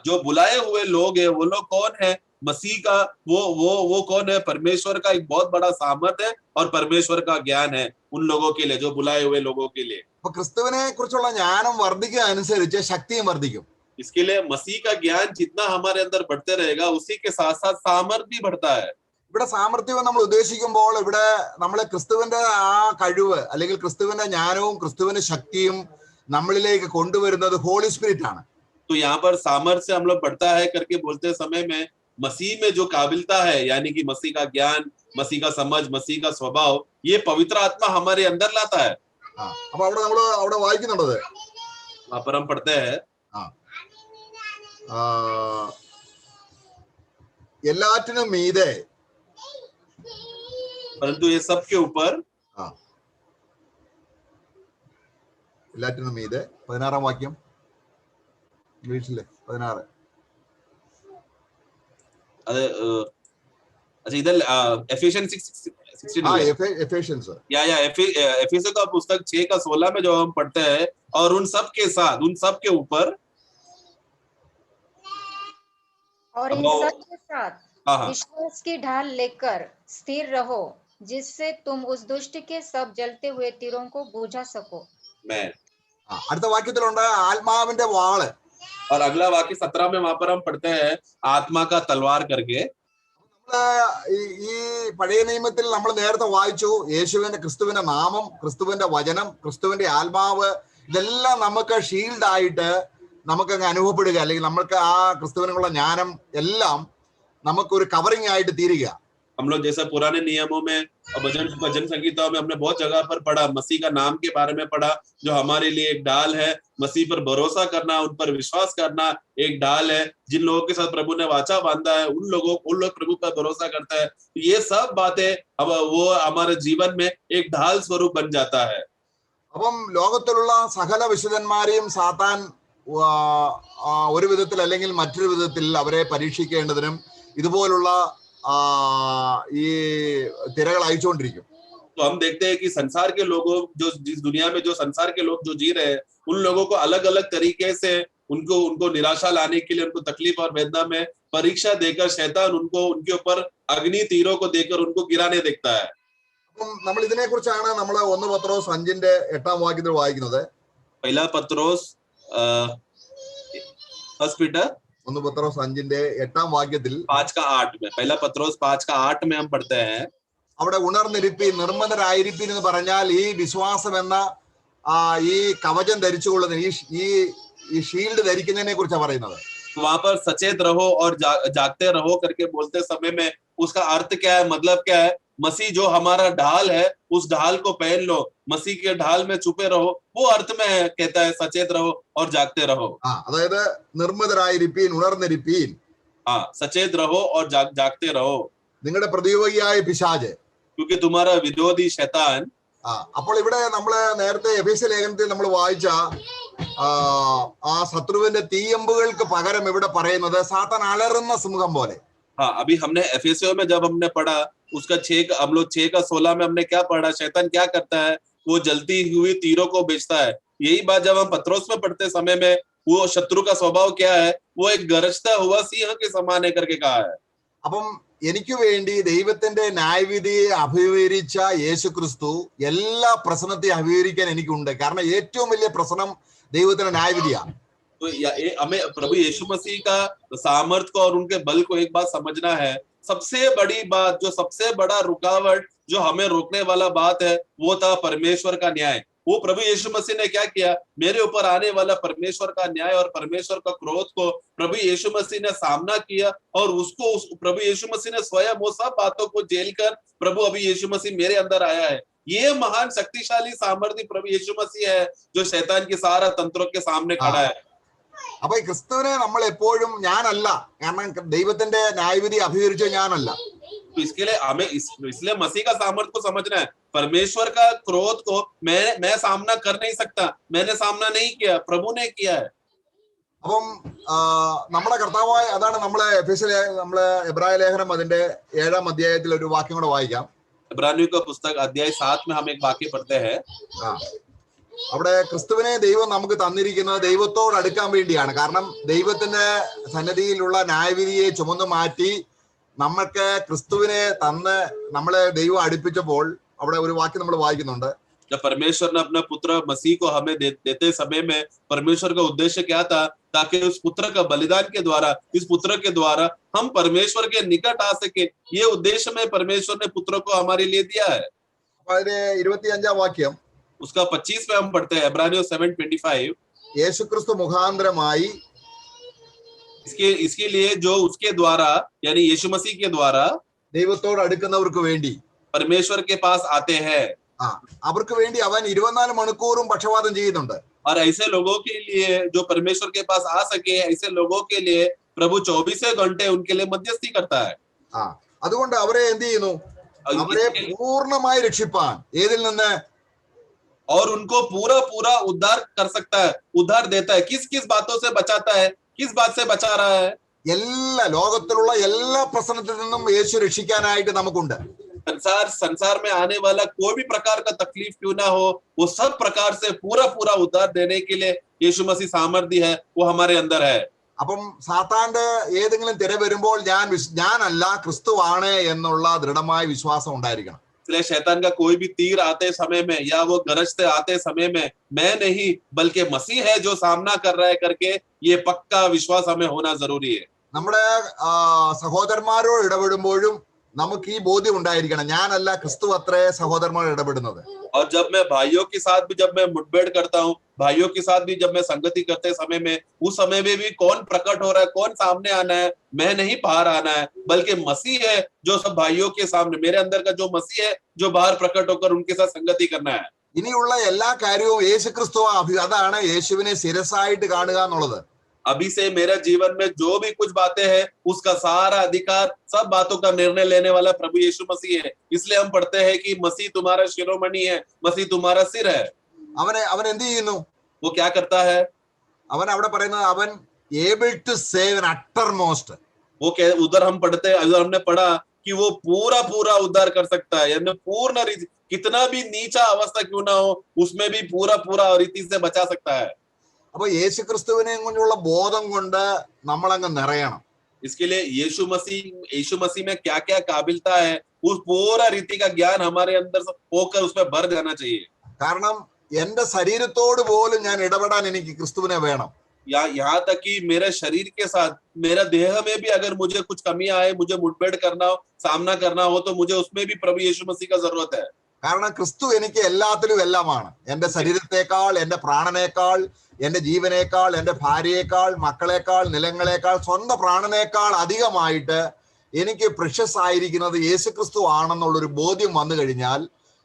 जो बुलाए हुए लोग है, वो लोग कौन है? मसीह का वो कौन है? परमेश्वर का एक बहुत बड़ा सामर्थ्य है और परमेश्वर का ज्ञान है उन लोगों के लिए, जो बुलाए हुए लोगों के लिए. അപ്പൊ ക്രിസ്തുവിനെ കുറിച്ചുള്ള ജ്ഞാനം വർദ്ധിക്കുക അനുസരിച്ച് ശക്തിയും വർദ്ധിക്കും. इसके लिए मसीह का ज्ञान जितना हमारे अंदर बढ़ते रहेगा, उसी के साथ साथ सामर्थ्य भी बढ़ता है. ഇവിടെ സാമർത്ഥ്യം നമ്മൾ ഉദ്ദേശിക്കുമ്പോൾ ഇവിടെ നമ്മളെ ക്രിസ്തുവിന്റെ ആ കഴിവ് അല്ലെങ്കിൽ ക്രിസ്തുവിന്റെ ജ്ഞാനവും ക്രിസ്തുവിന്റെ ശക്തിയും നമ്മളിലേക്ക് കൊണ്ടുവരുന്നത് ഹോളി സ്പിരിറ്റ് ആണ്. तो यहाँ पर सामर्थ्य से हम लोग बढ़ता है करके बोलते समय में मसीह में जो काबिलता है, यानी कि मसीह का ज्ञान, मसीह का समझ, मसीह का स्वभाव, ये पवित्र आत्मा हमारे अंदर लाता है. അപ്പൊ അവിടെ വായിക്കുന്നുണ്ടത്, वहां पर हम पढ़ते हैं, എല്ലാറ്റിനും മീതെ, परंतु ये सब के ऊपर, എല്ലാറ്റിനും മീതെ 16-ാം വാക്യം ഇംഗ്ലീഷിലെ 16. अच्छा इधर एफिशिएंस 6:16 एफिशिएंस एफिसियों का पुस्तक 6 का 16 में जो हम पढ़ते हैं, और उन सब के साथ, उन सब के ऊपर, और इन सब के साथ विश्वास की ढाल लेकर स्थिर रहो, जिससे तुम उस दुष्ट के सब जलते हुए तीरों को बुझा सको. അടുത്ത വാക്യത്തിലുണ്ട് ആത്മാവിന്റെ വാള്. और अगला वाक्य 17 में वहां पर हम पढ़ते हैं आत्मा का तलवार करके. ഈ പഴയ നിയമത്തിൽ നമ്മൾ നേരത്തെ വായിച്ചു, യേശുവിന്റെ, ക്രിസ്തുവിന്റെ നാമം, ക്രിസ്തുവിന്റെ വചനം, ക്രിസ്തുവിന്റെ ആത്മാവ്, ഇതെല്ലാം നമുക്ക് ഷീൽഡ് ആയിട്ട് നമുക്കങ്ങ് അനുഭവപ്പെടുക, അല്ലെങ്കിൽ നമുക്ക് ആ ക്രിസ്തുവിനുള്ള ജ്ഞാനം എല്ലാം നമുക്കൊരു കവറിംഗ് ആയിട്ട് തീരുക. हम लोग जैसा पुराने नियमों में और भजन संगीतों में हमने बहुत जगह पर पढ़ा, मसीह का नाम के बारे में पढ़ा, जो हमारे लिए एक ढाल है. मसीह पर भरोसा करना, उन पर विश्वास करना एक ढाल है. जिन लोगों के साथ प्रभु ने वाचा बांधा है, उन लोग प्रभु पर भरोसा करता है. ये सब बातें अब वो हमारे जीवन में एक ढाल स्वरूप बन जाता है. അപ്പം ലോകത്തിലുള്ള സകല വിശുദ്ധന്മാരെയും സാത്താൻ ഒരു വിധത്തിൽ അല്ലെങ്കിൽ മറ്റൊരു വിധത്തിൽ അവരെ പരീക്ഷിക്കേണ്ടതിനും ഇതുപോലുള്ള ഈ തിരകൾ അയച്ചുകൊണ്ടിരിക്കും. तो हम देखते हैं कि संसार के लोगों, जो जिस दुनिया में जो संसार के लोग जो जी रहे हैं, उन लोगों को अलग अलग तरीके से उनको निराशा लाने के लिए, उनको तकलीफ और वेदना में परीक्षा देकर शैतान उनको उनके ऊपर अग्नि तीरों को देकर उनको गिराने देखता है. അപ്പം നമ്മൾ ഇതിനെ കുറിച്ചാണ് നമ്മൾ 1 പത്രോസ് 5-ന്റെ 8-ാം വാക്യത്തിൽ വായിക്കുന്നത്. पहला पत्रोस 1 पीटर 1 പത്രോസ് 5-ന്റെ 8-ാം വാക്യത്തിൽ 5:8 में, पहला पत्रोस 5:8 में हम पढ़ते हैं, അവിടെ ഉണർന്നിരിപ്പി, നിർമ്മതരായിരിപ്പിൻ എന്ന് പറഞ്ഞാൽ ഈ വിശ്വാസം എന്ന ഈ കവചം ധരിച്ചുകൊള്ളുന്ന ഈ ഷീൽഡ് ധരിക്കുന്നതിനെ കുറിച്ചാണ് പറയുന്നത്. वहां पर सचेत रहो और जागते रहो करके बोलते समय में उसका अर्थ क्या है, मतलब क्या है? मसीह जो हमारा ढाल है उस ढाल को पहन लो, मसीह के ढाल में छुपे रहो, वो अर्थ में है, कहता है सचेत रहो और जागते रहो। അതായത് നിർമ്മതരായിരിപ്പീൻ, ഉണർന്നിരിപ്പീൻ. हाँ, सचेत रहो और जागते रहो, നിങ്ങളുടെ പ്രതിയോഗിയായ പിശാച്. क्योंकि तुम्हारा विरोधी शैतान। അപ്പോൾ ഇവിടെ നമ്മള് നേരത്തെ എഫേസ്യ ലേഖനത്തിൽ നമ്മൾ വായിച്ച ആ ശത്രുവിന്റെ തീയമ്പുകൾക്ക് പകരം ഇവിടെ പറയുന്നത് സാത്താൻ അലറുന്ന സിംഹം പോലെ. हाँ, अभी हमने एफेसियों में जब हमने पढ़ा उसका 6:16 में हमने क्या पढ़ा, शैतान क्या करता है, वो जलती हुई तीरों को बेचता है। यही बात जब हम पत्रोस में पढ़ते समय में वो शत्रु का स्वभाव क्या है, वो एक गरजता हुआ सिंह के समान है करके कहा है। അപ്പം എനിക്ക് വേണ്ടി ദൈവത്തിന്റെ ന്യായവിധിയെ അഭിമുഖീകരിച്ച യേശു ക്രിസ്തു എല്ലാ പ്രശ്നത്തെയും അഭിമുഖീകരിക്കാൻ എനിക്കുണ്ട്. കാരണം ഏറ്റവും വലിയ പ്രശ്നം ദൈവത്തിന്റെ ന്യായവിധിയാണ്. तो हमें प्रभु यीशु मसीह का सामर्थ को और उनके बल को एक बात समझना है। सबसे बड़ी बात, जो सबसे बड़ा रुकावट जो हमें रोकने वाला बात है, वो था परमेश्वर का न्याय। वो प्रभु यीशु मसीह ने क्या किया, मेरे ऊपर आने वाला परमेश्वर का न्याय और परमेश्वर का क्रोध को प्रभु यीशु मसीह ने सामना किया, और उसको प्रभु यीशु मसीह ने स्वयं वो सब बातों को झेल कर प्रभु अभी यीशु मसीह मेरे अंदर आया है। ये महान शक्तिशाली सामर्थ्य प्रभु यीशु मसीह है जो शैतान के सारा तंत्रों के सामने खड़ा है। അപ്പൊ ഈ ക്രിസ്തുവിനെ നമ്മൾ എപ്പോഴും ഞാനല്ല, കാരണം ദൈവത്തിന്റെ ന്യായവിധി അഭിമുഖീകരിച്ച ഞാനല്ല. तो इसके लिए हमें इसलिए मसीह का सामर्थ्य को समझना है। परमेश्वर का क्रोध को मैं सामना कर नहीं सकता, मैंने सामना नहीं किया, प्रभु ने किया है। അപ്പം നമ്മുടെ കർത്താവായ, അതാണ് നമ്മളെ നമ്മളെ എബ്രായ ലേഖനം അതിന്റെ 7-ാം അധ്യായത്തിൽ ഒരു വാക്യം കൂടെ വായിക്കാം. इब्रानियों का पुस्तक अध्याय 7 में हम एक वाक्य पढ़ते हैं। അവിടെ ക്രിസ്തുവിനെ ദൈവം നമുക്ക് തന്നിരിക്കുന്നത് ദൈവത്തോട് അടുക്കാൻ വേണ്ടിയാണ്. കാരണം ദൈവത്തിന്റെ സന്നിധിയിലുള്ള ന്യായവിധിയെ ചുമന്നു മാറ്റി നമുക്ക് ക്രിസ്തുവിനെ തന്ന് നമ്മളെ ദൈവം അടുപ്പിച്ചപ്പോൾ അവിടെ ഒരു വാക്യം നമ്മൾ വായിക്കുന്നുണ്ട്. जब परमेश्वर ने अपना पुत्र मसीह को हमें देते समय में परमेश्वर का उद्देश्य क्या था, ताकि उस पुत्र का बलिदान के द्वारा, इस पुत्र के द्वारा हम परमेश्वर के निकट आ सके। ये उद्देश्य में परमेश्वर ने पुत्र को हमारे लिए दिया है। അതിന്റെ 25-ാം വാക്യം, उसका 25 में हम पढ़ते हैं, इब्रानियों 7:25। യേശു ക്രിസ്തു മുഖാന്തരമായി इसके लिए जो उसके द्वारा यानी यीशु मसीह के द्वारा ദൈവത്തോട് അടുക്കുന്നവർക്ക് വേണ്ടി, परमेश्वर के पास आते हैं, അവർക്ക് വേണ്ടി അവൻ 24 മണിക്കൂറും പക്ഷപാതം ചെയ്യുന്നുണ്ട്. और ऐसे लोगों के लिए जो परमेश्वर के पास आ सके, ऐसे लोगों के लिए प्रभु 24 घंटे उनके लिए मध्यस्थी करता है। അതുകൊണ്ട് അവരെ എന്ത് ചെയ്യുന്നു, അവരെ പൂർണ്ണമായി രക്ഷിപ്പാൻ, ഏതിൽ നിന്ന്, और उनको पूरा पूरा उद्धार कर सकता है, उद्धार देता है। किस किस बातों से बचाता है, किस बात से बचा रहा है? എല്ലാ ലോകത്തിലുള്ള എല്ലാ പ്രശ്നത്തിൽ നിന്നും യേശു രക്ഷിക്കാനായിട്ട് നമുക്കുണ്ട്. संसार में आने वाला कोई भी प्रकार का तकलीफ क्यों ना हो, वो सब प्रकार से पूरा पूरा उद्धार देने के लिए यीशु मसीह सामर्थ्य है, वो हमारे अंदर है। അപ്പം സാത്താന്റെ ഏതെങ്കിലും തിര വരുമ്പോൾ ഞാനല്ല ക്രിസ്തുവാണ് എന്നുള്ള ദൃഢമായ വിശ്വാസം ഉണ്ടായിരിക്കണം. इसलिए शैतान का कोई भी तीर आते समय में या वो गरजते आते समय में मैं नहीं बल्कि मसीह है जो सामना कर रहा है करके ये पक्का विश्वास हमें होना जरूरी है। നമ്മുടെ സഹോദരന്മാരോട് ഇടപെടുമ്പോഴും നമുക്ക് ഈ ബോധ്യം ഉണ്ടായിരിക്കണം, ഞാനല്ല ക്രിസ്തു അത്രേ സഹോദരന്മാർ ഇടപെടുന്നത്. और जब मैं भाइयों के साथ भी जब मैं मुठभेड़ करता हूँ, भाइयों के साथ भी जब मैं संगति करते समय में, उस समय में भी कौन प्रकट हो रहा है, कौन सामने आना है, मैं नहीं बाहर आना है, बल्कि मसीह है जो सब भाइयों के सामने, मेरे अंदर का जो मसीह है जो बाहर प्रकट होकर उनके साथ संगति करना है। ഇനിയുള്ള എല്ലാ കാര്യവും യേശു ക്രിസ്തു, അതാണ് യേശുവിനെ ശിരസായിട്ട് കാണുക എന്നുള്ളത്. अभी से मेरे जीवन में जो भी कुछ बातें हैं उसका सारा अधिकार, सब बातों का निर्णय लेने वाला प्रभु यीशु मसीह है। इसलिए हम पढ़ते हैं कि मसीह तुम्हारा शिरोमणि है, मसीह तुम्हारा सिर है। അവൻ എന്ത് ചെയ്യുന്നു, वो क्या करता है, അവൻ അവിടെ പറയുന്നത് അവൻ able to save an uttermost. वो उधर हम पढ़ते हैं, उधर हमने पढ़ा कि वो पूरा पूरा उद्धार कर सकता है, यानी पूर्ण रीति, कितना भी नीचा अवस्था क्यों ना हो उसमें भी पूरा पूरा रीति से बचा सकता है। അപ്പൊ യേശു ക്രിസ്തുവിനെ കുറിച്ചുള്ള ബോധം കൊണ്ട് നമ്മളങ്ങ് നിറയണം. इसके लिए यीशु मसीह में क्या क्या काबिलता है, उस पूरा रीति का ज्ञान हमारे अंदर होकर उसमें भर जाना चाहिए। കാരണം എന്റെ ശരീരത്തോട് പോലും ഞാൻ ഇടപെടാൻ എനിക്ക് ക്രിസ്തുവിനെ വേണം. यहाँ तक कि मेरे शरीर के साथ, मेरा देह में भी अगर मुझे कुछ कमी आए, मुझे मुठभेड़ करना हो, सामना करना हो, तो मुझे उसमें भी प्रभु यीशु मसीह का जरूरत है। കാരണം ക്രിസ്തു എനിക്ക് എല്ലാത്തിലും എല്ലാമാണ്. എന്റെ ശരീരത്തെക്കാൾ, എന്റെ പ്രാണനേക്കാൾ, എന്റെ ജീവനേക്കാൾ, എന്റെ ഭാര്യയേക്കാൾ, മക്കളെക്കാൾ, നിലങ്ങളെക്കാൾ, സ്വന്തം പ്രാണനേക്കാൾ അധികമായിട്ട് എനിക്ക് പ്രഷ്യസ് ആയിരിക്കുന്നത് യേശുക്രിസ്തു ആണെന്നുള്ളൊരു ബോധ്യം വന്നു കഴിഞ്ഞാൽ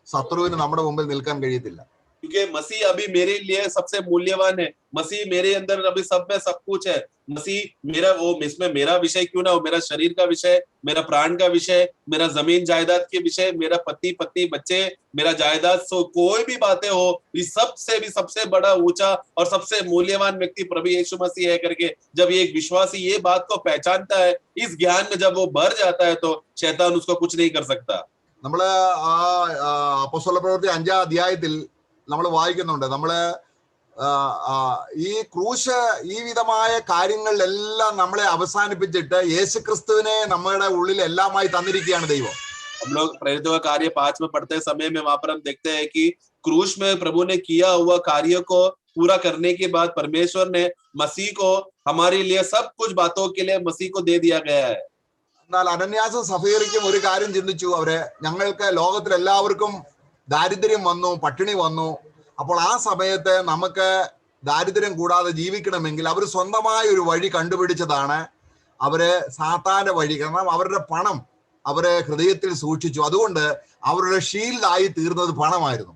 ശത്രുവിന് നമ്മുടെ മുമ്പിൽ നിൽക്കാൻ കഴിയത്തില്ല. क्योंकि मसीह अभी मेरे लिए सबसे मूल्यवान है, मसीह मेरे अंदर अभी सब में सब कुछ है। मसीह मेरा वो इसमें मेरा विषय क्यों ना हो, मेरा शरीर का विषय, मेरा प्राण का विषय, मेरा जमीन जायदाद के विषय, मेरा पति पत्नी बच्चे, मेरा जायदाद, सो कोई भी बातें हो, इस सबसे भी सबसे बड़ा ऊंचा और सबसे मूल्यवान व्यक्ति प्रभु यीशु मसीह है करके जब एक विश्वासी ये बात को पहचानता है, इस ज्ञान में जब वो भर जाता है तो शैतान उसको कुछ नहीं कर सकता। നമ്മള് അപ്പോസ്തല പ്രവൃത്തി 5-ാം അധ്യായത്തിൽ നമ്മൾ വായിക്കുന്നുണ്ട്, നമ്മള് ഈ ക്രൂശ് ഈ വിധമായ കാര്യങ്ങളിലെല്ലാം നമ്മളെ അവസാനിപ്പിച്ചിട്ട് യേശുക്രിസ്തുവിനെ നമ്മുടെ ഉള്ളിൽ എല്ലാമായി തന്നിരിക്കുകയാണ് ദൈവം. हम लोग प्रेरितों का कार्य 5 में पढ़ते समय में वहां पर हम देखते हैं कि क्रूस में प्रभु ने किया हुआ कार्य को पूरा करने के बाद परमेश्वर ने मसीह को हमारे लिए सब कुछ बातों के लिए मसीह को दे दिया गया है। എന്നാൽ അനന്യാസും സഫീറയ്ക്കും ഒരു കാര്യം ചിന്തിച്ചു. ഞങ്ങൾക്ക് ലോകത്തിൽ എല്ലാവർക്കും ദാരിദ്ര്യം വന്നു, പട്ടിണി വന്നു. അപ്പോൾ ആ സമയത്ത് നമുക്ക് ദാരിദ്ര്യം കൂടാതെ ജീവിക്കണമെങ്കിൽ അവർ സ്വന്തമായ ഒരു വഴി കണ്ടുപിടിച്ചതാണ്. അവര് സാത്താന്റെ വഴി. കാരണം അവരുടെ പണം അവരെ ഹൃദയത്തിൽ സൂക്ഷിച്ചു. അതുകൊണ്ട് അവരുടെ ഷീൽഡായി തീർന്നത് പണമായിരുന്നു.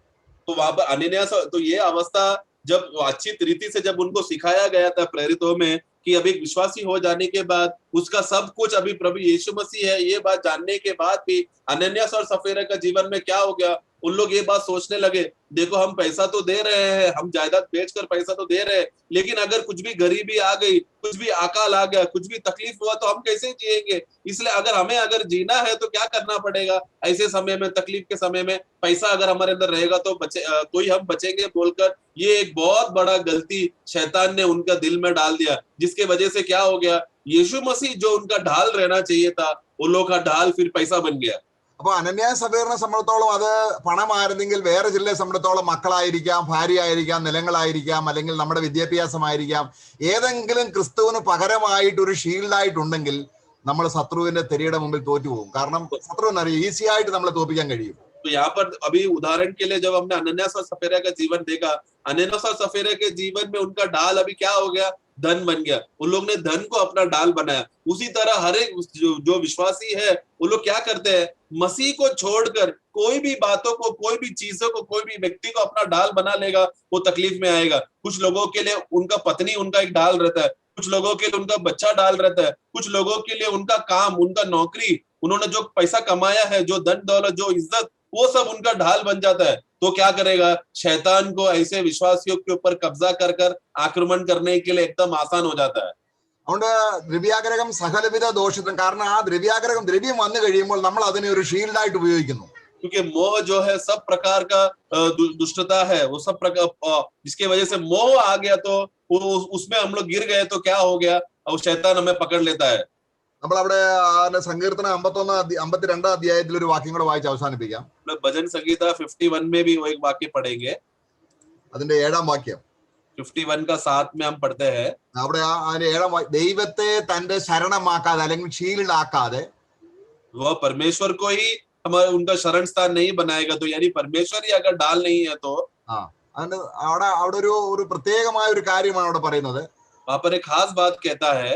तो वहां पर अनन्यास, तो ये अवस्था जब अच्छी रीति से जब उनको सिखाया गया था प्रेरितों में कि अब एक विश्वासी हो जाने के बाद उसका सब कुछ अभी प्रभु यीशु मसीह है, ये बात जानने के बाद भी अनन्यास और सफीरा का जीवन में क्या हो गया, उन लोग ये बात सोचने लगे, देखो हम पैसा तो दे रहे हैं, हम जायदाद बेचकर पैसा तो दे रहे हैं, लेकिन अगर कुछ भी गरीबी आ गई, कुछ भी अकाल आ गया, कुछ भी तकलीफ हुआ तो हम कैसे जिएंगे। इसलिए अगर जीना है तो क्या करना पड़ेगा, ऐसे समय में, तकलीफ के समय में पैसा अगर हमारे अंदर रहेगा तो तो ही हम बचेंगे बोलकर ये एक बहुत बड़ा गलती शैतान ने उनका दिल में डाल दिया, जिसके वजह से क्या हो गया, यीशु मसीह जो उनका ढाल रहना चाहिए था, उन लोगों का ढाल फिर पैसा बन गया। അപ്പൊ അനന്യാസ് സഫീറിനെ സംബന്ധിച്ചോളം അത് പണമായിരുന്നെങ്കിൽ വേറെ ചിലരെ സംബന്ധിച്ചോളം മക്കളായിരിക്കാം, ഭാര്യയായിരിക്കാം, നിലങ്ങളായിരിക്കാം, അല്ലെങ്കിൽ നമ്മുടെ വിദ്യാഭ്യാസമായിരിക്കാം, ഏതെങ്കിലും ക്രിസ്തുവിന് പകരമായിട്ട് ഒരു ഷീൽഡായിട്ടുണ്ടെങ്കിൽ നമ്മൾ ശത്രുവിന്റെ തെരിയുടെ മുമ്പിൽ തോറ്റുപോകും. കാരണം ശത്രുവിനറിയാം ഈസി ആയിട്ട് നമ്മളെ തോൽപ്പിക്കാൻ കഴിയും. तो यहाँ पर अभी उदाहरण के लिए जब हमने अनन्यास और सफीरा का जीवन देखा, अनन्यास और सफीरा के जीवन में उनका ढाल अभी क्या हो गया, धन बन गया। उन लोग ने धन को अपना ढाल बनाया। उसी तरह हर एक जो विश्वासी है वो लोग क्या करते हैं, मसीह को छोड़कर कोई भी बातों को, कोई भी चीजों को, कोई भी व्यक्ति को अपना ढाल बना लेगा, वो तकलीफ में आएगा। कुछ लोगों के लिए उनका पत्नी उनका एक ढाल रहता है, कुछ लोगों के लिए उनका बच्चा ढाल रहता है, कुछ लोगों के लिए उनका काम, उनका नौकरी, उन्होंने जो पैसा कमाया है, जो धन दौलत, जो इज्जत, वो सब उनका ढाल बन जाता है। तो क्या करेगा, शैतान को ऐसे विश्वासियों के ऊपर कब्जा कर आक्रमण करने के लिए एकदम आसान हो जाता है। അതുകൊണ്ട് ദ്രവ്യാഗ്രഹം സകലവിധ ദോഷത്തും, കാരണം ആ ദ്രവ്യാഗ്രഹം ദ്രവ്യം വന്നു കഴിയുമ്പോൾ നമ്മൾ അതിനെ ഒരു ഷീൽഡായിട്ട് ഉപയോഗിക്കുന്നു. क्योंकि मोह जो है सब प्रकार का दुष्टता है, वो सब प्रकार, जिसके वजह से मोह आ गया तो उसमें हम लोग गिर गए तो क्या हो गया, और शैतान हमें पकड़ लेता है। നമ്മളവിടെ സങ്കീർത്തനം 52-ാം അധ്യായത്തിൽ ഒരു വാക്യം കൂടെ വായിച്ച് അവസാനിപ്പിക്കാം. भजन संगीता 51 में भी वो एक वाक्य पढ़ेंगे, അതിന്റെ 7-ാം വാക്യം. 51 का 7 में हम पढ़ते हैं, അവിടെ അതിന്റെ 7-ാം വാക്യം, ദൈവത്തെ തന്റെ ശരണമാക്കാതെ അല്ലെങ്കിൽ ഷീൽഡാക്കാതെ वह परमेश्वर को ही हमारे उनका शरण स्थान नहीं बनाएगा, तो यानी परमेश्वर ही अगर डाल नहीं है तो അതിന് അവിടെ ഒരു പ്രത്യേകമായ ഒരു കാര്യമാണ് അവിടെ പറയുന്നത്. वहां पर एक खास बात कहता है,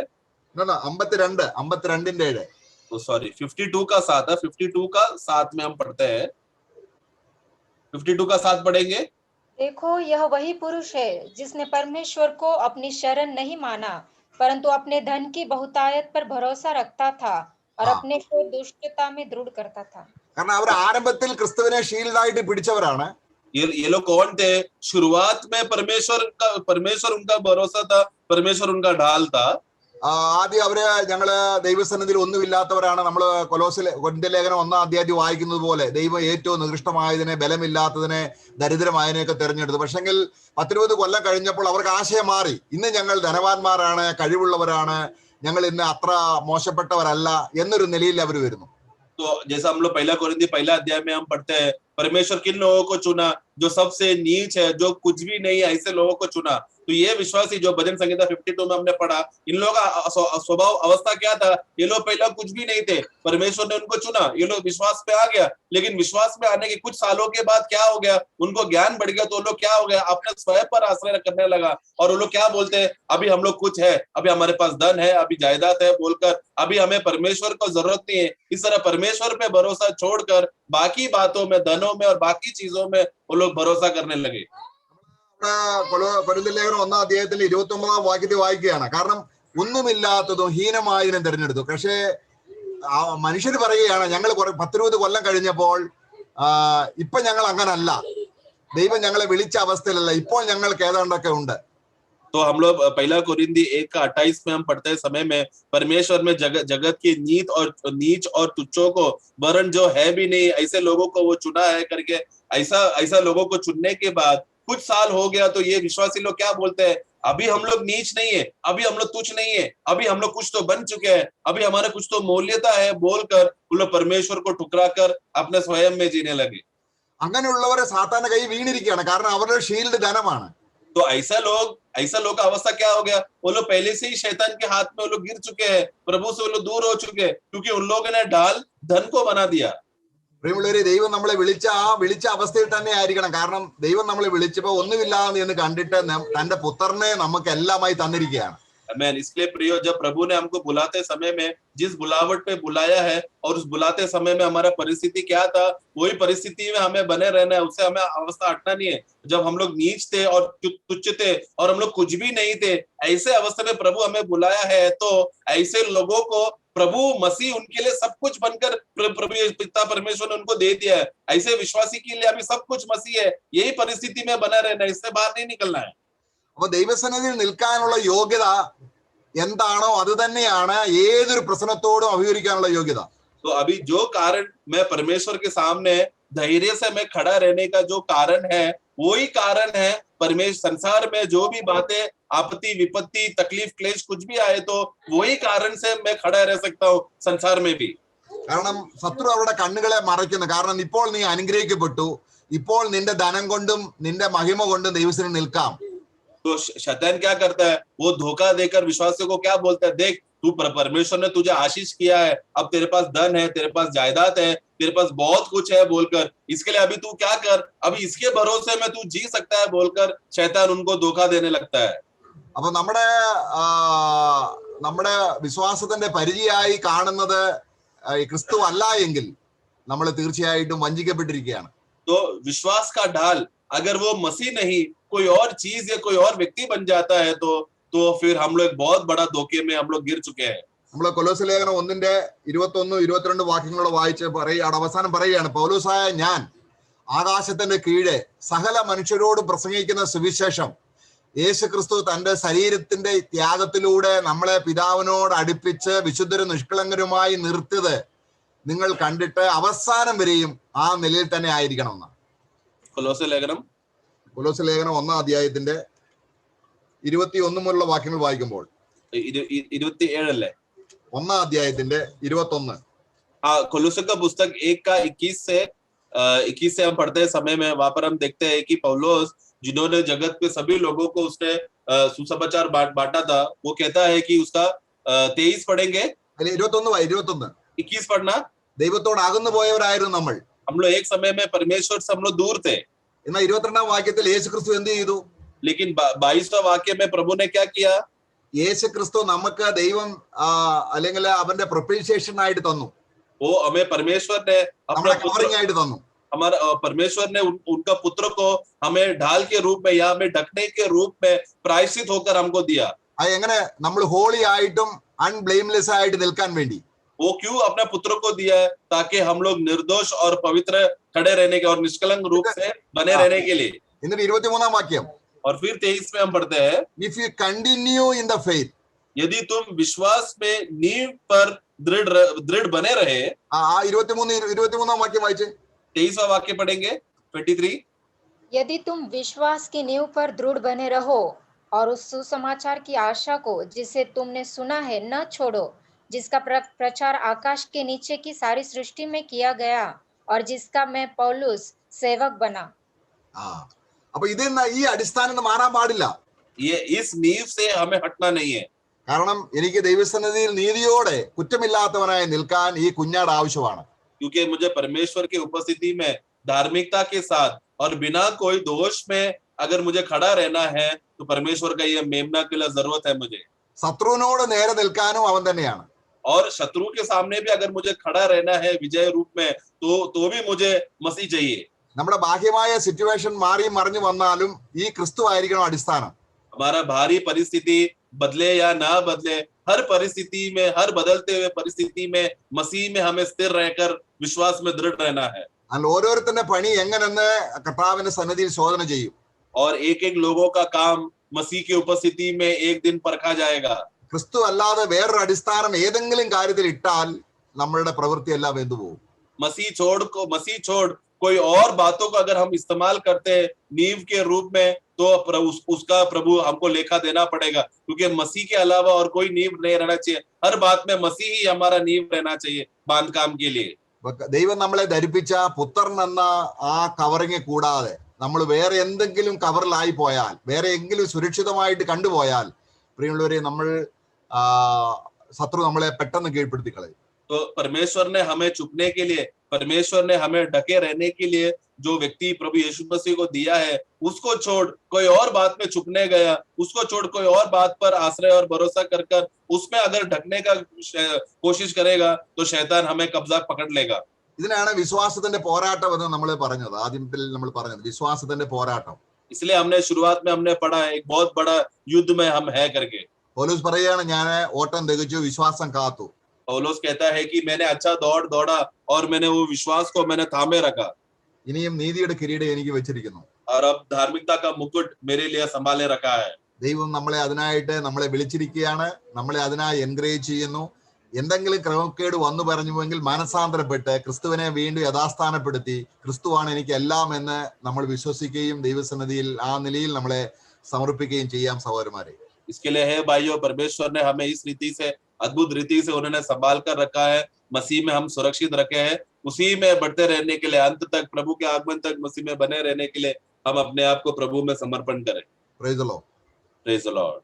52-ന്റെ 7. सॉरी 52 का 7 है, 52 का 7 में हम पढ़ते हैं, 52 का 7 पढ़ेंगे। देखो यह वही पुरुष है जिसने परमेश्वर को अपनी शरण नहीं माना, परंतु अपने धन की बहुतायत पर भरोसा रखता था और अपने को दुष्टता में दृढ़ करता था। കാരണം അവർ ആരംഭത്തിൽ ക്രിസ്തുവിനെ ഷീൽഡായിട്ട് പിടിച്ചവരാണ്. ये लोग कौन थे, शुरुआत में परमेश्वर उनका भरोसा था, परमेश्वर उनका ढाल था। ആദ്യം ഞങ്ങള് ദൈവസന്നിധിയിൽ ഒന്നുമില്ലാത്തവരാണ്. നമ്മള് കൊരിന്ത്യർ ലേഖനം 1-ാം അധ്യായത്തിൽ വായിക്കുന്നത് പോലെ ദൈവം ഏറ്റവും നികൃഷ്ടമായതിനെ, ബലമില്ലാത്തതിനെ, ദരിദ്രമായതിനെയൊക്കെ തെരഞ്ഞെടുത്തു. പക്ഷെങ്കിൽ 10-20 കൊല്ലം കഴിഞ്ഞപ്പോൾ അവർക്ക് ആശയം മാറി. ഇന്ന് ഞങ്ങൾ ധനവാന്മാരാണ്, കഴിവുള്ളവരാണ്, ഞങ്ങൾ ഇന്ന് അത്ര മോശപ്പെട്ടവരല്ല എന്നൊരു നിലയിൽ അവർ വരുന്നു. तो जैसा हम लोग 1 कोरिन्थी 1 अध्याय में हम पढ़ते हैं, परमेश्वर किन लोगों को चुना, जो सबसे नीच है, जो कुछ भी नहीं है, ऐसे लोगों को चुना। तो ये विश्वासी जो भजन संहिता 52 में हमने पढ़ा, इन लोगों का स्वभाव अवस्था क्या था? ये लोग पहले कुछ भी नहीं थे, परमेश्वर ने उनको चुना, ये लोग विश्वास पे आ गया, लेकिन विश्वास में आने के कुछ सालों के बाद क्या हो गया? उनको ज्ञान बढ़ गया, तो लोग क्या हो गया? अपने स्वयं पर आश्रय करने लगा, और वो लोग क्या बोलते हैं? अभी हम लोग कुछ है, अभी हमारे पास धन है, अभी जायदाद है बोलकर, अभी हमें परमेश्वर को जरूरत नहीं है। इस तरह परमेश्वर पे भरोसा छोड़कर बाकी बातों में, धनों में और बाकी चीजों में वो लोग भरोसा करने लगे। കൊരിന്ത്യർ ലേഖനം 1-ാം അധ്യായത്തിൽ 29-ാം വാക്യത്തിൽ വായിക്കുകയാണ്. കാരണം ഒന്നുമില്ലാത്തതും ഹീനമായതിനെ തിരഞ്ഞെടുത്തു. പക്ഷേ മനുഷ്യർ പറയുകയാണ്, ഞങ്ങൾ 10-20 കൊല്ലം കഴിഞ്ഞപ്പോൾ ഇപ്പൊ ഞങ്ങൾ അങ്ങനല്ല, ദൈവം ഞങ്ങളെ വിളിച്ച അവസ്ഥയിലല്ല, ഇപ്പോൾ ഞങ്ങൾക്ക് ഏതാണ്ടൊക്കെ ഉണ്ട്. तो हम लोग पहला कोरिन्थी 1:28 में हम पढ़ते समय में परमेश्वर में जगत की नीच और तुच्छों को वरन जो है भी नहीं ऐसे लोगों को वो चुना है करके, ऐसा लोगों को चुनने के बाद कुछ साल हो गया तो ये विश्वासी लोग क्या बोलते हैं? अभी हम लोग नीच नहीं है, अभी हम लोग तुच्छ नहीं है, अभी हम लोग कुछ तो बन चुके हैं, अभी हमारे कुछ तो मूल्यता है बोलकर वो लोग परमेश्वर को ठुकरा कर अपने स्वयं में जीने लगे. അങ്ങനെയുള്ളവരെ സാത്താന്റെ കൈ വീണിരിക്കുകയാണ്. കാരണം അവരുടെ ഷീൽഡ് ധനമാണ്. तो ऐसा लोग का अवस्था क्या हो गया? वो लोग पहले से ही शैतान के हाथ में वो लोग गिर चुके हैं, प्रभु से वो लोग दूर हो चुके हैं, क्योंकि उन लोगों ने ढाल धन को बना दिया. പ്രിയമുള്ളവരെ, ദൈവം നമ്മളെ വിളിച്ച അവസ്ഥയിൽ തന്നെ ആയിരിക്കണം. കാരണം ദൈവം നമ്മളെ വിളിച്ചപ്പോ ഒന്നുമില്ലാന്ന് എന്ന് കണ്ടിട്ട് തന്റെ പുത്രനെ നമുക്ക് എല്ലാമായി തന്നിരിക്കുകയാണ്. आमीन. इसलिए प्रियो, जब प्रभु ने हमको बुलाते समय में जिस बुलावट पे बुलाया है और उस बुलाते समय में हमारा परिस्थिति क्या था, वही परिस्थिति में हमें बने रहना है, उससे हमें अवस्था हटना नहीं है. जब हम लोग नीच थे और तुच्छ थे और हम लोग कुछ भी नहीं थे, ऐसे अवस्था में प्रभु हमें बुलाया है, तो ऐसे लोगों को प्रभु मसीह उनके लिए सब कुछ बनकर प्रभु पिता परमेश्वर ने उनको दे दिया है. ऐसे विश्वासी के लिए अभी सब कुछ मसीह है. यही परिस्थिति में बना रहना है, इससे बाहर नहीं निकलना है. അപ്പൊ ദൈവസന്നിധിയിൽ നിൽക്കാനുള്ള യോഗ്യത എന്താണോ അത് തന്നെയാണ് ഏതൊരു പ്രശ്നത്തോടും അഭിമുഖീകരിക്കാനുള്ള യോഗ്യത. तो अभी जो कारण मैं परमेश्वर के सामने धैर्य से मैं खड़ा रहने का जो कारण है, वही कारण है परमेश्वर संसार में जो भी बातें आपत्ति विपत्ति तकलीफ क्लेश कुछ भी आए, तो वही कारण से मैं खड़ा रह सकता हूँ संसार में भी. കാരണം ശത്രു അവരുടെ കണ്ണുകളെ മറയ്ക്കുന്നു. കാരണം ഇപ്പോൾ നീ അനുഗ്രഹിക്കപ്പെട്ടു, ഇപ്പോൾ നിന്റെ ധനം കൊണ്ടും നിന്റെ മഹിമ കൊണ്ടും ദൈവത്തിന് നിൽക്കാം. तो शैतान क्या करता है? वो धोखा देकर विश्वासियों को क्या बोलता है? देख, तू परमेश्वर ने तुझे आशीष किया है, अब तेरे पास धन है, तेरे पास जायदाद है, तेरे पास बहुत कुछ है बोलकर, इसके लिए अभी तू क्या कर, अभी इसके भरोसे में तू जी सकता है बोलकर शैतान उनको धोखा देने लगता है. അപ്പൊ നമ്മുടെ വിശ്വാസത്തിന്റെ പരിചയമായി കാണുന്നത് ക്രിസ്തു അല്ല എങ്കിൽ നമ്മൾ തീർച്ചയായിട്ടും വഞ്ചിക്കപ്പെട്ടിരിക്കുകയാണ്. तो विश्वास का ढाल अगर वो मसीह नहीं कोई और चीज या कोई और व्यक्ति बन जाता है, तो फिर हम लोग बहुत बड़ा धोखे में हम लोग गिर चुके हैं. നമ്മള് കൊലോസ്യ ലേഖനം 1:21-22 വാക്യങ്ങൾ വായിച്ച് അവസാനം പറയുകയാണ്, പൗലോസായ ഞാൻ ആകാശത്തിന്റെ കീഴെ സകല മനുഷ്യരോട് പ്രസംഗിക്കുന്ന സുവിശേഷം യേശുക്രിസ്തു തന്റെ ശരീരത്തിന്റെ ത്യാഗത്തിലൂടെ നമ്മളെ പിതാവിനോട് അടുപ്പിച്ച് വിശുദ്ധരും നിഷ്കളങ്കരുമായി നിർത്തിയത് നിങ്ങൾ കണ്ടിട്ട് അവസാനം വരെയും ആ നിലയിൽ തന്നെ ആയിരിക്കണമെന്ന്. കൊലോസ്യ ലേഖനം 1-ാം അധ്യായത്തിന്റെ 21 മുതലുള്ള വാക്യങ്ങൾ വായിക്കുമ്പോൾ 27 അല്ലേ? 1-ാം അധ്യായത്തിന്റെ 21. कोलोसे का पुस्तक 1:21 से हम पढ़ते समय में वहां पर हम देखते हैं कि पौलुस, जिन्होंने जगत पे सभी लोगों को उसने सुसमाचार बांटा था, वो कहता है कि उसका 23 पढ़ेंगे. 21 पढ़ना. ദൈവത്തോട് അകന്നു പോയവരായിരുന്നു നമ്മൾ. हम लोग एक समय में परमेश्वर से हम लोग दूर थे. എന്നാൽ 22-ാം വാക്യത്തിൽ യേശുക്രിസ്തു എന്ത് ചെയ്തു? लेकिन 22वां वाक्य में प्रभु ने क्या किया? യേശുക്രിസ്തു നമുക്ക് ദൈവം അല്ലെങ്കിൽ അവന്റെ പ്രൊപ്പിഷിയേഷൻ ആയിട്ട് തന്നു. वो हमें परमेश्वर ने अपना कवरिंग ആയിട്ട് തന്നു. हमारा परमेश्वर ने उनका पुत्र को हमें ढाल के रूप में या हमें ढकने के रूप में प्रायश्चित होकर हमको दिया. അത് എങ്ങനെ? നമ്മൾ ഹോളി ആയിട്ടും അൺബ്ലെയിംലെസ് ആയിട്ട് നിൽക്കാൻ വേണ്ടി. वो क्यों अपने पुत्र को दिया है? ताकि हम लोग निर्दोष और पवित्र खड़े रहने के और निष्कलंक रूप से बने रहने के लिए. എന്നിട്ട് 23-ാം വാക്യം, और फिर 23 में हम पढ़ते हैं, if you continue in the faith, यदि तुम विश्वास में नींव पर दृढ़ बने रहे. 23-ാം വാക്യം വായിച്ചേ. 23वां वाक्य पढ़ेंगे 23. यदि तुम विश्वास की नींव पर दृढ़ बने रहो और उस सुसमाचार की आशा को जिसे तुमने सुना है न छोड़ो, जिसका प्रचार आकाश के नीचे की सारी सृष्टि में किया गया और जिसका मैं पौलुस सेवक बना. അപ്പൊ ഈ അടിസ്ഥാനം മാറാൻ പാടില്ല. ये इस नींव से हमें हटना नहीं है, കാരണം എനിക്ക് ദൈവസന്നിധിയിൽ നീതിയോടെ കുറ്റമില്ലാത്തവനായി നിൽക്കാൻ ഈ കുഞ്ഞാട് ആവശ്യമാണ്. क्योंकि मुझे परमेश्वर की उपस्थिति में धार्मिकता के साथ और बिना कोई दोष में अगर मुझे खड़ा रहना है तो परमेश्वर का ये मेमना के लिए जरूरत है मुझे. ശത്രുവിനോട് നേരെ നിൽക്കാനും അവൻ തന്നെയാണ്. और शत्रु के सामने भी अगर मुझे खड़ा रहना है विजय रूप में तो भी मुझे मसीह चाहिए. നമ്മുടെ ബാഹ്യമായ സിറ്റുവേഷൻ മാറി മറിഞ്ഞു വന്നാലും ഈ ക്രിസ്തു ആയിരിക്കണം അടിസ്ഥാനം. हमारा भारी परिस्थिति बदले या ना बदले, हर परिस्थिति में, हर बदलते हुए परिस्थिति में मसीह में हमें स्थिर रहकर विश्वास में दृढ़ रहना है. അതിൽ ഓരോരുത്തരുടെ പണി എങ്ങനെന്ന് കർത്താവിന്റെ സന്നിധിയിൽ ശോധന ചെയ്യും. और एक एक लोगों का काम मसीह की उपस्थिति में एक दिन परखा जाएगा. ക്രിസ്തു അല്ലാതെ വേറൊരു അടിസ്ഥാനം ഏതെങ്കിലും കാര്യത്തിൽ ഇട്ടാൽ നമ്മളുടെ പ്രവൃത്തി എല്ലാം വെന്തുപോകും. मसीह छोड़ कोई और बातों को अगर हम इस्तेमाल करते हैं नींव के रूप में तो उसका प्रभु हमको लेखा देना पड़ेगा, क्योंकि मसीह के अलावा और कोई नींव नहीं रहना चाहिए. हर बात में मसीह ही हमारा नींव रहना चाहिए बांध काम के लिए. ദൈവം നമ്മളെ ധരിപ്പിച്ച പുത്രൻ എന്ന ആ കവറിങ് കൂടാതെ നമ്മൾ വേറെ എന്തെങ്കിലും കവറിലായി പോയാൽ, വേറെ എങ്കിലും സുരക്ഷിതമായിട്ട് കണ്ടുപോയാൽ, പ്രിയമുള്ളവരെ, നമ്മൾ ശത്രു നമ്മളെ പെട്ടെന്ന് കീഴ്പ്പെടുത്തി കളയും. तो परमेश्वर ने हमें छुपने के लिए, परमेश्वर ने हमें ढके रहने के लिए जो व्यक्ति प्रभु यीशु मसीह को दिया है, उसको छोड़ कोई और बात में छुपने गया, उसको छोड़ कोई और बात पर आश्रय और भरोसा कर उसमें अगर ढकने का कोशिश करेगा तो शैतान हमें कब्जा पकड़ लेगा. ഇതിനാണ് വിശ്വാസത്തിന്റെ പോരാട്ടം എന്ന് നമ്മൾ പറഞ്ഞത്. ആദ്യത്തിൽ നമ്മൾ പറഞ്ഞത് വിശ്വാസത്തിന്റെ പോരാട്ടം. इसलिए हमने शुरुआत में हमने पढ़ा एक बहुत बड़ा युद्ध में हम है करके. പൗലോസ് പറയുകയാണ്, ഞാൻ ഓട്ടം തികച്ചു, വിശ്വാസം കാത്തു. पौलुस कहता है कि मैंने अच्छा दौड़ा और मैंने वो विश्वास को मैंने थामे रखा. ഇനിയും നീതിയുടെ കിരീടം എനിക്ക് വെച്ചിരിക്കുന്നു. और अब धार्मिकता का मुकुट मेरे लिए संभाले रखा है. ദൈവം നമ്മളെ വിളിച്ചിരിക്കുകയാണ്, നമ്മളെ അതിനായി എൻകറേജ് ചെയ്യുന്നു. എന്തെങ്കിലും ക്രമക്കേട് വന്നു പറഞ്ഞുവെങ്കിൽ മനസാന്തരപ്പെട്ട് ക്രിസ്തുവിനെ വീണ്ടും യഥാസ്ഥാനപ്പെടുത്തി ക്രിസ്തുവാണ് എനിക്ക് എല്ലാം എന്ന് നമ്മൾ വിശ്വസിക്കുകയും ദൈവസന്നിധിയിൽ ആ നിലയിൽ നമ്മളെ സമർപ്പിക്കുകയും ചെയ്യാം സഹോദരന്മാരെ. इसके लिए है भाइयों, परमेश्वर ने हमें इस रीति से, अद्भुत रीति से उन्होंने संभाल कर रखा है. मसीह में हम सुरक्षित रखे हैं. उसी में बढ़ते रहने के लिए, अंत तक, प्रभु के आगमन तक मसीह में बने रहने के लिए हम अपने आप को प्रभु में समर्पण करें. Praise the Lord. Praise the Lord.